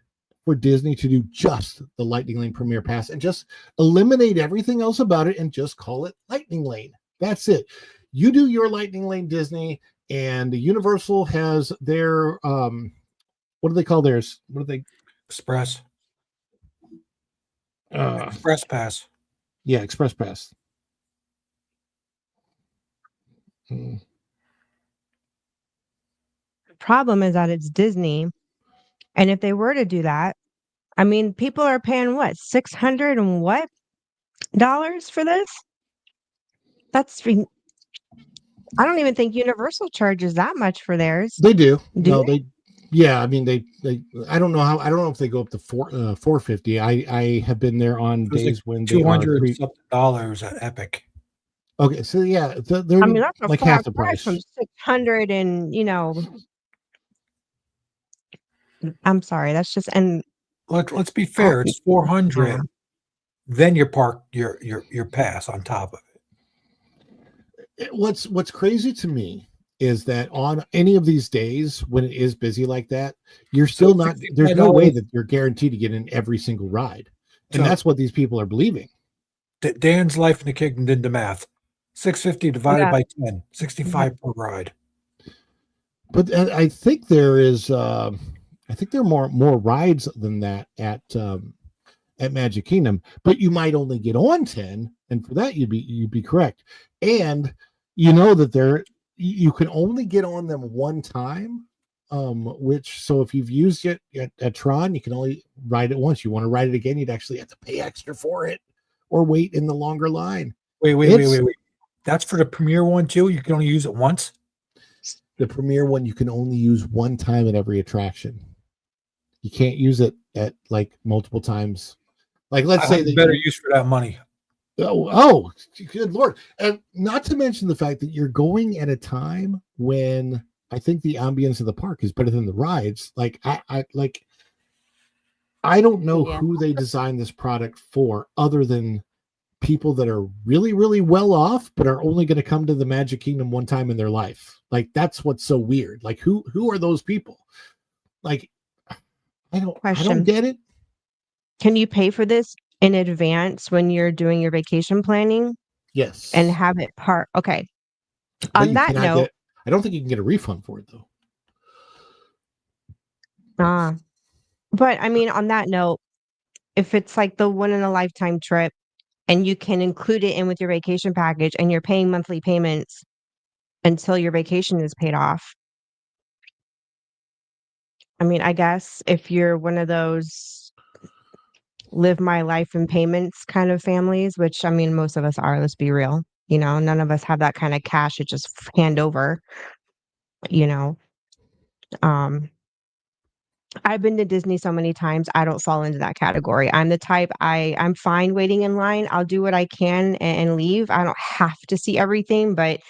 for Disney to do just the Lightning Lane Premier Pass and just eliminate everything else about it and just call it Lightning Lane. That's it. You do your Lightning Lane, Disney, and Universal has their what do they call theirs? What do they? Express. Express Pass. Yeah, Express Pass. The problem is that it's Disney, and if they were to do that, I mean, people are paying what, $600 and what dollars for this? That's I don't even think Universal charges that much for theirs. They do. Yeah, I mean they I don't know if they go up to $450. I have been there on days when $200 at Epic. Okay, so yeah, they're that's like half the price from 600, and I'm sorry, that's just, and let's be fair, it's 400. Then your pass on top of it. What's crazy to me is that on any of these days when it is busy like that, you're still not, there's no way that you're guaranteed to get in every single ride. And that's what these people are believing. Dan's Life in the Kingdom did the math. 650 divided by 10, 65 per ride. But I think there is I think there are more rides than that at Magic Kingdom, but you might only get on 10, and for that you'd be correct. And you know that you can only get on them one time which so if you've used it at Tron, you can only ride it once. You want to ride it again, you'd actually have to pay extra for it or wait in the longer line. Wait. That's for the Premier one too? You can only use it once? The Premier one you can only use one time at every attraction. You can't use it at like multiple times. Like let's say that better use for that money. Oh, good Lord. And not to mention the fact that you're going at a time when I think the ambience of the park is better than the rides. Like I don't know who they designed this product for other than people that are really, really well off, but are only going to come to the Magic Kingdom one time in their life. Like that's what's so weird. Like who are those people? Like I don't get it. Can you pay for this in advance when you're doing your vacation planning? Yes. And have it part. Okay. But On that note, I don't think you can get a refund for it though. But I mean, on that note, if it's like the one in a lifetime trip and you can include it in with your vacation package and you're paying monthly payments until your vacation is paid off. I mean, I guess if you're one of those live my life in payments kind of families, which I mean, most of us are, let's be real, none of us have that kind of cash to just hand over, I've been to Disney so many times. I don't fall into that category. I'm the type I'm fine waiting in line. I'll do what I can and leave. I don't have to see everything, but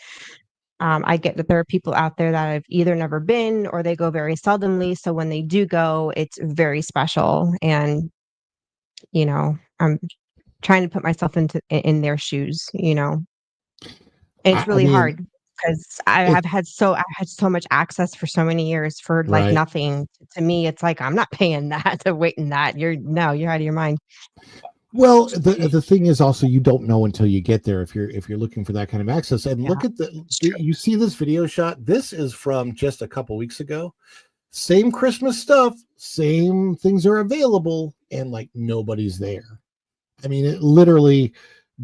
I get that there are people out there that have either never been or they go very seldomly. So when they do go, it's very special. And, I'm trying to put myself in their shoes, It's really hard because I've had so much access for so many years for like nothing. To me, it's like, I'm not paying that to wait in that. You're out of your mind. Well, the thing is also you don't know until you get there if you're looking for that kind of access. And look at you see this video shot. This is from just a couple weeks ago. Same Christmas stuff, same things are available, and like nobody's there. I mean, it literally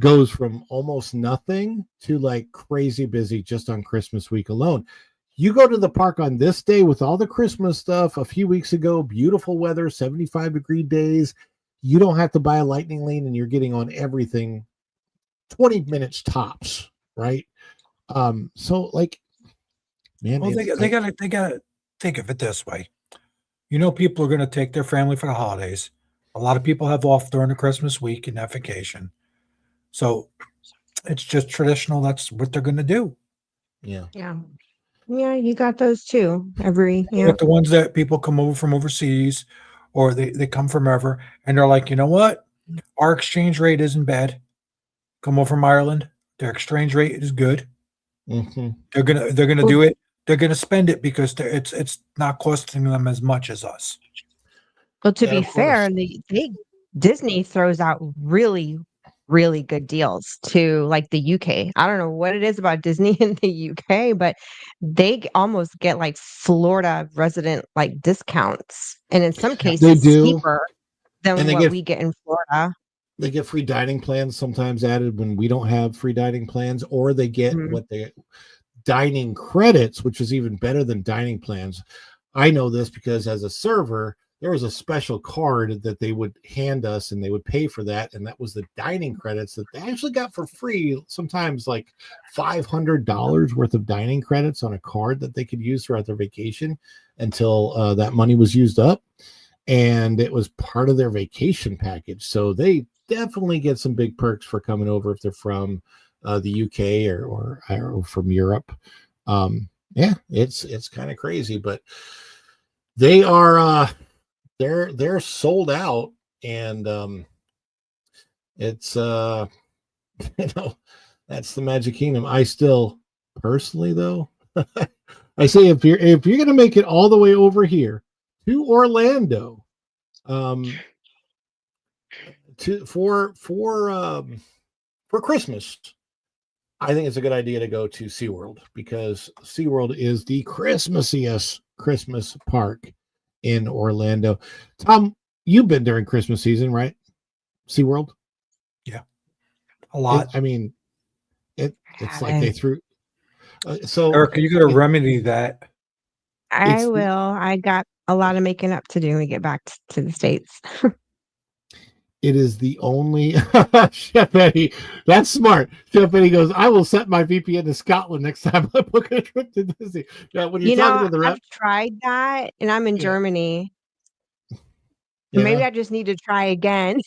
goes from almost nothing to like crazy busy just on Christmas week alone. You go to the park on this day with all the Christmas stuff a few weeks ago, beautiful weather, 75-degree days. You don't have to buy a lightning lane and you're getting on everything 20 minutes tops, right? So like, man, well, they gotta think of it this way. People are going to take their family for the holidays. A lot of people have off during the Christmas week and that vacation. So it's just traditional. That's what they're going to do. Yeah. Yeah, you got those too. But the ones that people come over from overseas or they come from ever and they're like, you know what? Our exchange rate isn't bad. Come over from Ireland. Their exchange rate is good. Mm-hmm. They're gonna do it. They're gonna spend it because it's not costing them as much as us. Well, to be fair, Disney throws out really, really good deals to like the UK. I don't know what it is about Disney in the UK, but they almost get like Florida resident like discounts, and in some cases cheaper than what we get in Florida. They get free dining plans sometimes added when we don't have free dining plans, or they get what they dining credits, which is even better than dining plans. I know this because as a server, there was a special card that they would hand us and they would pay for that. And that was the dining credits that they actually got for free. Sometimes like $500 worth of dining credits on a card that they could use throughout their vacation until that money was used up. And it was part of their vacation package. So they definitely get some big perks for coming over if they're from the UK or from Europe. Yeah, it's kind of crazy, but they are they're sold out, and it's that's the Magic Kingdom. I still personally though I say if you're gonna make it all the way over here to Orlando for Christmas, I think it's a good idea to go to SeaWorld because SeaWorld is the Christmasiest Christmas park in Orlando. Tom, you've been during Christmas season, right? SeaWorld? Yeah. A lot. It's like they threw so Erica, you got to remedy that. I will. I got a lot of making up to do when we get back to the States. It is the only Chef Eddie. That's smart. Chef Eddie goes, I will set my VPN to Scotland next time I book a trip to Disney. Yeah, when you're talking to the rep, I've tried that, and I'm in Germany. Yeah. Maybe I just need to try again.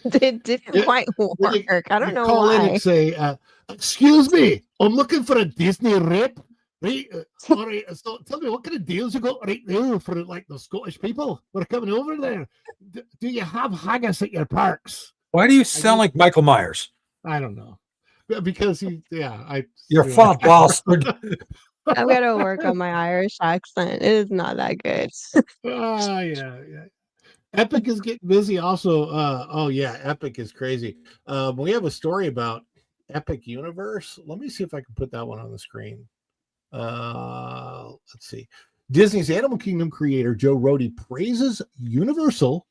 It didn't quite work. I don't know call why. in and say, excuse me, I'm looking for a Disney rep. Right? All right, so tell me what kind of deals you got right now for like the Scottish people who are coming over there. Do you have haggis at your parks? Why do you sound like Michael Myers? I don't know. Because you're fat bastard. I've got to work on my Irish accent. It is not that good. Yeah. Epic is getting busy also. Epic is crazy. We have a story about Epic Universe. Let me see if I can put that one on the screen. Let's see. Disney's Animal Kingdom creator Joe Rohde praises Universal,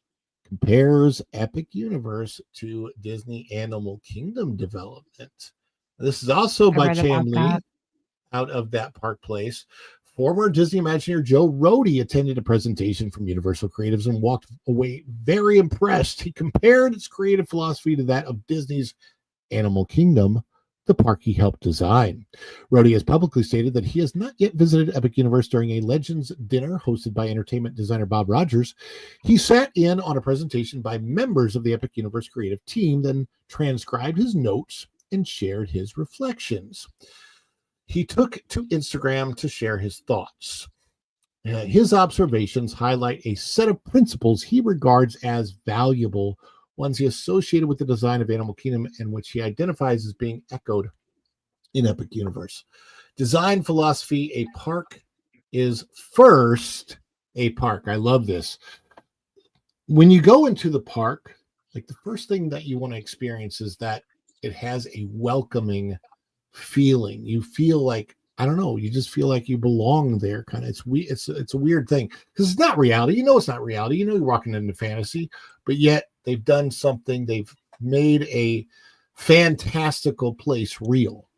compares Epic Universe to Disney Animal Kingdom development. This is also by Cham Lee, out of That Park Place. Former Disney Imagineer Joe Rohde attended a presentation from Universal Creatives and walked away very impressed. He compared its creative philosophy to that of Disney's Animal Kingdom, the park he helped design. Rohde has publicly stated that he has not yet visited Epic Universe during a Legends dinner hosted by entertainment designer Bob Rogers. He sat in on a presentation by members of the Epic Universe creative team, then transcribed his notes and shared his reflections. He took to Instagram to share his thoughts. His observations highlight a set of principles he regards as valuable, ones he associated with the design of Animal Kingdom and which he identifies as being echoed in Epic Universe. Design philosophy: a park is first a park. I love this. When you go into the park, like the first thing that you want to experience is that it has a welcoming feeling. You feel like, I don't know, you just feel like you belong there. Kind of, it's a weird thing because it's not reality. It's not reality. You're walking into fantasy, but yet they've done something. They've made a fantastical place real.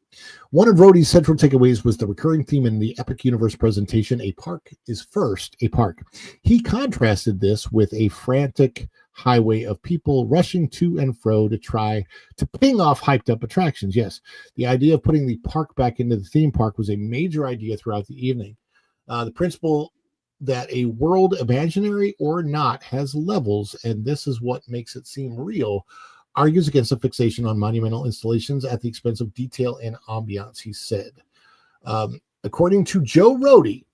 One of Rohde's central takeaways was the recurring theme in the Epic Universe presentation: a park is first a park. He contrasted this with a frantic highway of people rushing to and fro to try to ping off hyped up attractions. Yes, the idea of putting the park back into the theme park was a major idea throughout the evening. The principle that a world, imaginary or not, has levels, and this is what makes it seem real, argues against a fixation on monumental installations at the expense of detail and ambiance, he said. According to Joe Rohde,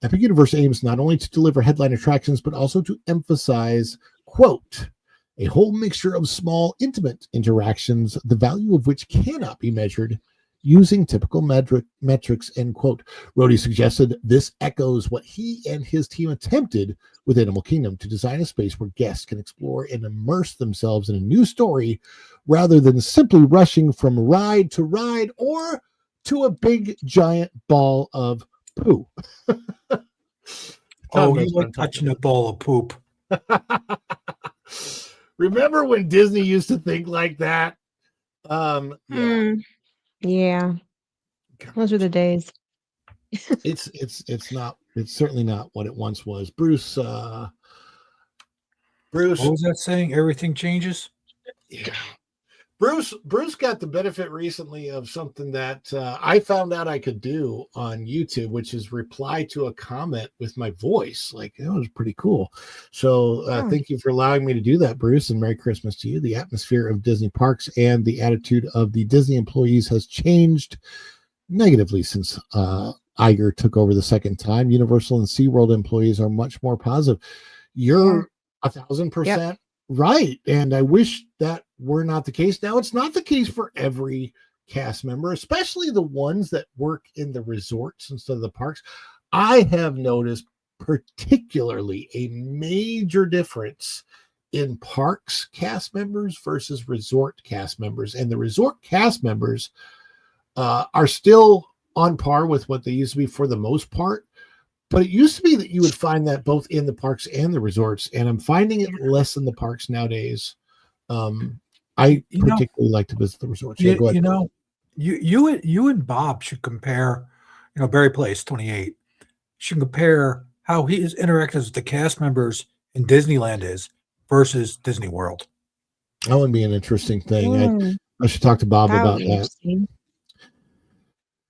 Epic Universe aims not only to deliver headline attractions, but also to emphasize, quote, a whole mixture of small, intimate interactions, the value of which cannot be measured using typical metrics, end quote. Rohde suggested this echoes what he and his team attempted with Animal Kingdom, to design a space where guests can explore and immerse themselves in a new story rather than simply rushing from ride to ride or to a big giant ball of poo. Oh, you like touching a ball of poop. Remember when Disney used to think like that? Yeah. Those were the days. It's certainly not what it once was. Bruce, what was that saying? Everything changes? Yeah. Bruce got the benefit recently of something that I found out I could do on YouTube, which is reply to a comment with my voice. Like, that was pretty cool. So thank you for allowing me to do that, Bruce, and Merry Christmas to you. The atmosphere of Disney parks and the attitude of the Disney employees has changed negatively since Iger took over the second time. Universal and SeaWorld employees are much more positive. You're 1,000% right. And I wish that were not the case. Now, it's not the case for every cast member, especially the ones that work in the resorts instead of the parks. I have noticed particularly a major difference in parks cast members versus resort cast members. And the resort cast members are still on par with what they used to be for the most part. But it used to be that you would find that both in the parks and the resorts, and I'm finding it less in the parks nowadays. I particularly like to visit the resorts. You and Bob should compare. Berry Place 28. should compare how his interactions with the cast members in Disneyland is versus Disney World. That would be an interesting thing. I should talk to Bob about that.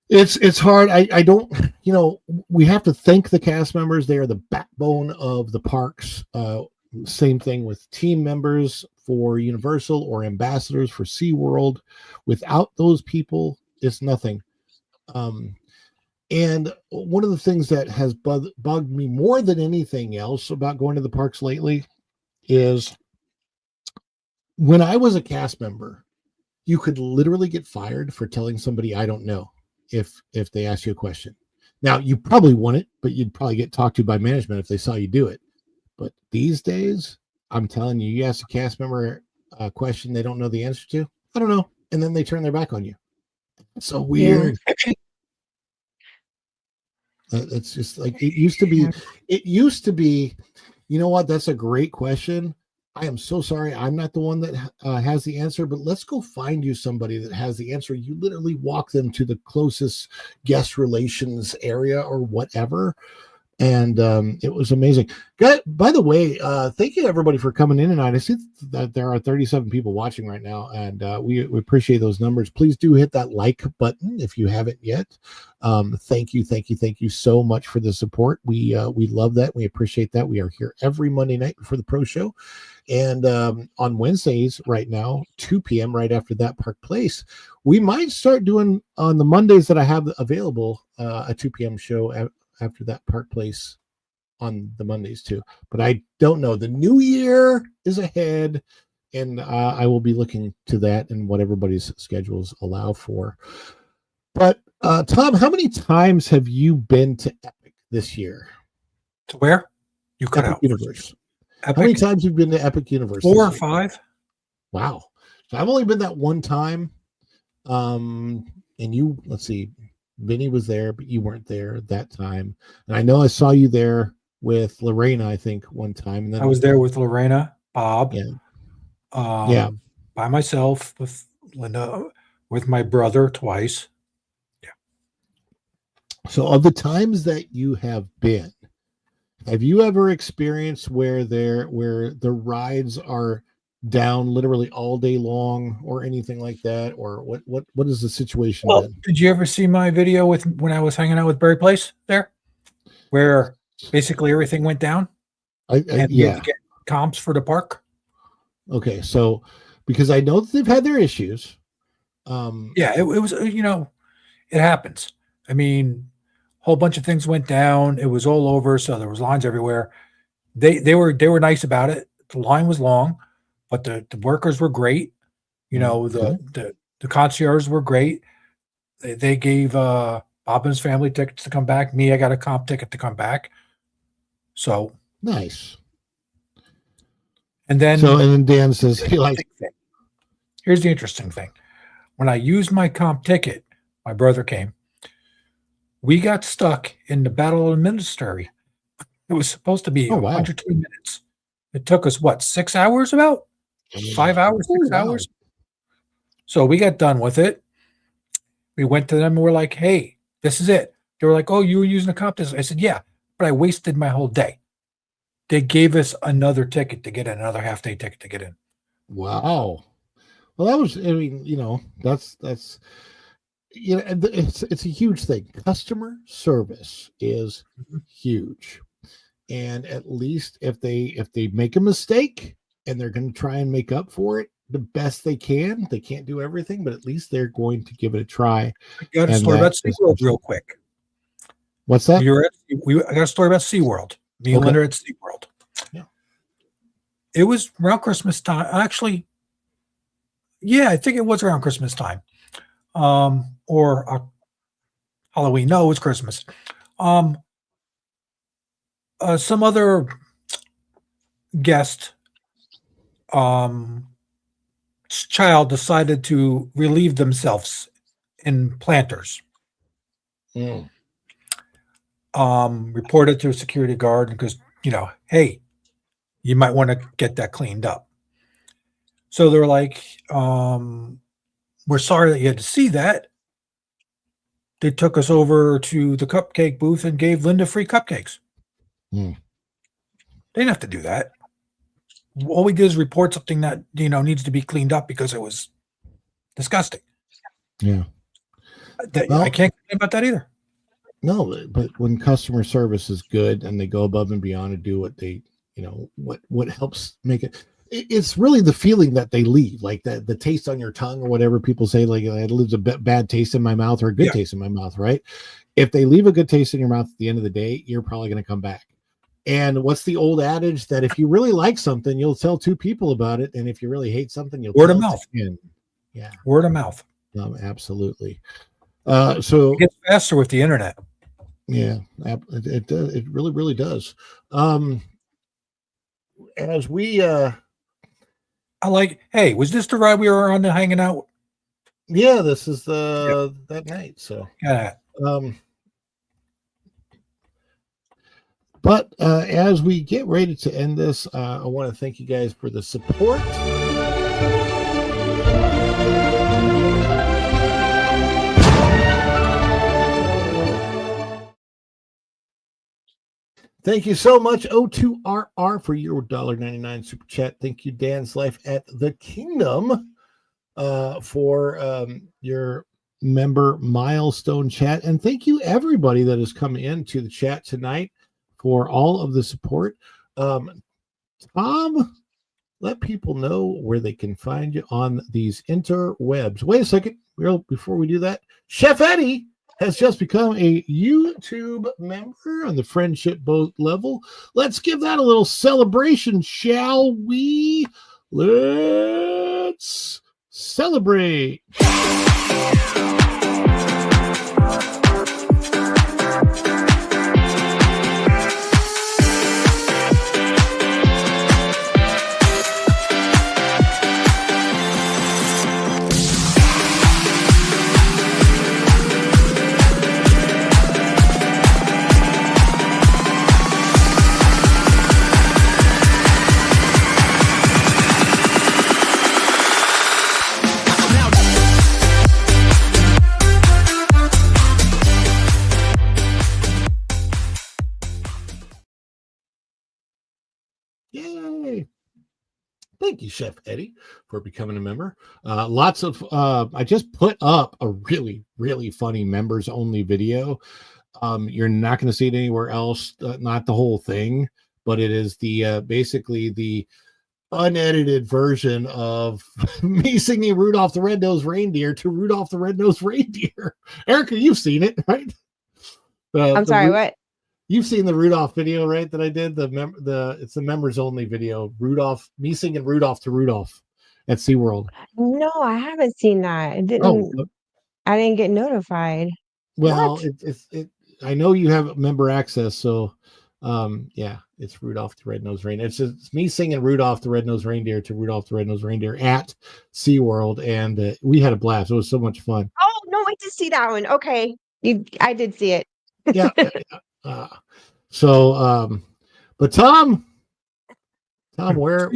It's hard. I don't, we have to thank the cast members. They are the backbone of the parks. Same thing with team members for Universal or ambassadors for SeaWorld. Without those people, it's nothing. And one of the things that has bugged me more than anything else about going to the parks lately is when I was a cast member, you could literally get fired for telling somebody I don't know if they ask you a question. Now, you probably wouldn't, but you'd probably get talked to by management if they saw you do it. But these days, I'm telling you, you ask a cast member a question they don't know the answer to, I don't know, and then they turn their back on you. It's so weird. Yeah. It's just like it used to be. It used to be, you know what? That's a great question. I am so sorry. I'm not the one that has the answer, but let's go find you somebody that has the answer. You literally walk them to the closest guest relations area or whatever. And it was amazing. By the way, thank you everybody for coming in tonight. I see that there are 37 people watching right now, and we appreciate those numbers. Please do hit that like button if you haven't yet. Thank you so much for the support. We love that. We appreciate that. We are here every Monday night before the pro show, and on Wednesdays right now, 2 p.m. right after that Park Place. We might start doing on the Mondays that I have available a 2 p.m. show after that Park Place on the Mondays too, but I don't know. The new year is ahead, and I will be looking to that and what everybody's schedules allow for. But Tom, how many times have you been to Epic this year? To where? You cut Epic out. Universe. Epic? How many times have you been to Epic Universe? 4 or 5. Wow. So I've only been that one time. And you, let's see, Vinny was there, but you weren't there that time. And I know I saw you there with Lorena, I think, one time. And then I was there with Lorena, Bob, by myself, with Linda, with my brother twice. Yeah. So of the times that you have been, have you ever experienced where the rides are down literally all day long or anything like that? Or what is the situation? Well, been? Did you ever see my video with when I was hanging out with Barry Place there, where basically everything went down? You had to get comps for the park. Okay, so because I know that they've had their issues. It was it happens. I mean, a whole bunch of things went down. It was all over, so there was lines everywhere. They were nice about it. The line was long, but the workers were great. The concierges were great. They gave Bob and his family tickets to come back. Me, I got a comp ticket to come back. So nice. And then Dan says here's the interesting thing. When I used my comp ticket, my brother came. We got stuck in the Battle of the Ministry. It was supposed to be 102 minutes. It took us 6 hours about? 5 hours, 6 hours. So we got done with it. We went to them and we're like, hey, this is it. They were like, oh, you were using a comp ticket. I said, yeah, but I wasted my whole day. They gave us another ticket to get in, another half-day ticket to get in. Wow. Well, that was, that's it's a huge thing. Customer service is huge. And at least if they make a mistake and they're going to try and make up for it the best they can, they can't do everything, but at least they're going to give it a try. I got a story about SeaWorld real quick. What's that? I got a story about SeaWorld. Me and Linda at SeaWorld. Yeah. It was around Christmas time. Actually, yeah, I think it was around Christmas time. Or Halloween. No, it was Christmas. Some other guest child decided to relieve themselves in Planters. Reported to a security guard because, hey, you might want to get that cleaned up. So they're like, we're sorry that you had to see that. they took us over to the cupcake booth and gave Linda free cupcakes. Hmm. They didn't have to do that. All we did is report something that, needs to be cleaned up because it was disgusting. Yeah. I can't complain about that either. No, but when customer service is good and they go above and beyond and do what they, what helps make it, it's really the feeling that they leave, like the taste on your tongue or whatever people say, like it leaves a bad taste in my mouth or a good taste in my mouth, right? If they leave a good taste in your mouth at the end of the day, you're probably going to come back. And what's the old adage that if you really like something, you'll tell 2 people about it, and if you really hate something, you'll word of mouth. Yeah, word of mouth. Absolutely. So it gets faster with the internet. Yeah, it does. It really, really does. As we, hey, was this the ride we were on hanging out? Yeah, this is that night. So yeah. But as we get ready to end this, I want to thank you guys for the support. Thank you so much, O2RR, for your $1.99 super chat. Thank you, Dan's Life at the Kingdom, for your member milestone chat. And thank you, everybody that has come into the chat tonight for all of the support. Tom, let people know where they can find you on these interwebs. Wait a second. Before we do that, Chef Eddie has just become a YouTube member on the friendship boat level. Let's give that a little celebration, shall we? Let's celebrate. Yay! Thank you, Chef Eddie, for becoming a member. Lots of I just put up a really, really funny members only video. You're not going to see it anywhere else, not the whole thing, but it is the basically the unedited version of me singing Rudolph the Red-Nosed Reindeer to Rudolph the Red-Nosed Reindeer. Erica, you've seen it, right? I'm sorry, what? You've seen the Rudolph video, right? That I did it's the members only video. Rudolph, me singing Rudolph to Rudolph at SeaWorld. No, I haven't seen that. It didn't. I didn't get notified. Well, I know you have member access, so yeah, it's Rudolph the Red-Nosed Reindeer. It's me singing Rudolph the Red-Nosed Reindeer to Rudolph the Red-Nosed Reindeer at SeaWorld, and we had a blast. It was so much fun. Oh no, I did see that one. Okay, I did see it. Yeah. But Tom, where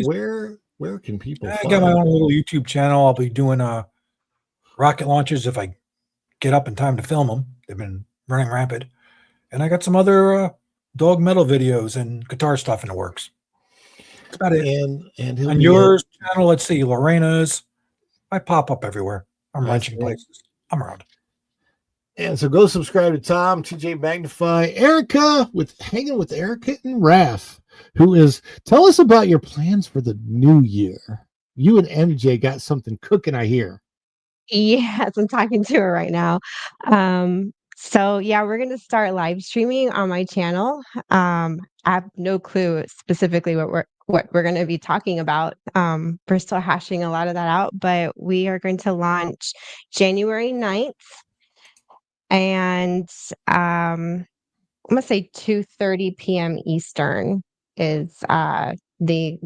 can people I got my own little YouTube channel. I'll be doing rocket launches if I get up in time to film them. They've been running rapid. And I got some other dog metal videos and guitar stuff in the works. That's about it. And on yours channel, let's see, Lorena's. I pop up everywhere. I'm wrenching places. I'm around. And so go subscribe to Tom, TJ Magnify, Erica with Hanging with Erica and Raph, who is, tell us about your plans for the new year. You and MJ got something cooking, I hear. Yes, I'm talking to her right now. So yeah, we're gonna start live streaming on my channel. I have no clue specifically what we're going to be talking about. We're still hashing a lot of that out, but we are going to launch January 9th. And I'm gonna say 2:30 p.m. Eastern is gonna be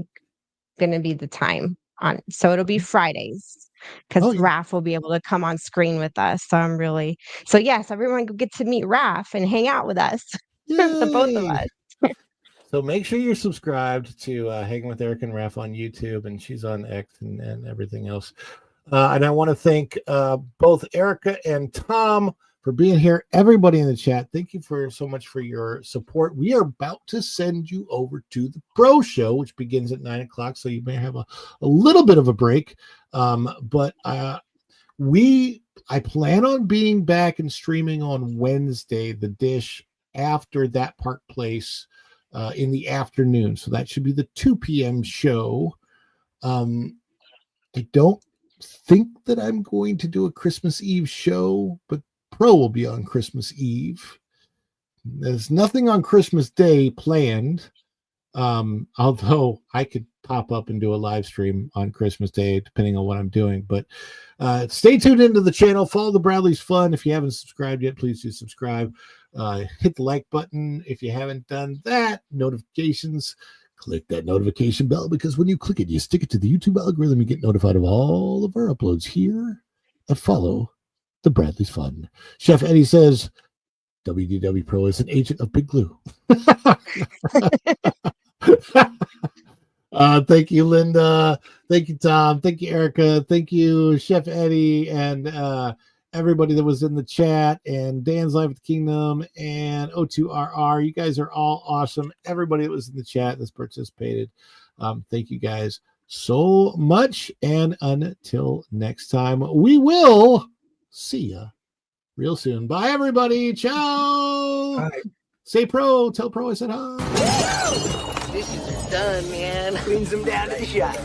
the time on. So it'll be Fridays because Raph will be able to come on screen with us. So yes, everyone will get to meet Raph and hang out with us, the both of us. So make sure you're subscribed to Hanging with Eric and Raph on YouTube, and she's on X and everything else. And I want to thank both Erica and Tom for being here. Everybody in the chat, thank you for so much for your support. We are about to send you over to the Pro Show, which begins at 9:00, so you may have a little bit of a break. But I plan on being back and streaming on Wednesday, the Dish, after that Park Place in the afternoon. So that should be the 2 p.m. show. I don't think that I'm going to do a Christmas Eve show, but Pro will be on Christmas Eve. There's nothing on Christmas Day planned, although I could pop up and do a live stream on Christmas Day, depending on what I'm doing. But stay tuned into the channel. Follow the Bradley's Fun. If you haven't subscribed yet, please do subscribe. Hit the like button if you haven't done that. Notifications. Click that notification bell, because when you click it, you stick it to the YouTube algorithm. You get notified of all of our uploads here and follow the Bradley's Fun. Chef Eddie says WDW Pro is an agent of Big Glue. Thank you, Linda. Thank you, Tom. Thank you, Erica. Thank you, Chef Eddie, and everybody that was in the chat, and Dan's Live at the Kingdom, and O2RR. You guys are all awesome. Everybody that was in the chat that's participated. Thank you guys so much. And until next time, we will see ya real soon. Bye, everybody. Ciao. Bye. Say Pro. Tell Pro I said hi. Dishes are done, man. Cleans them down to the shot.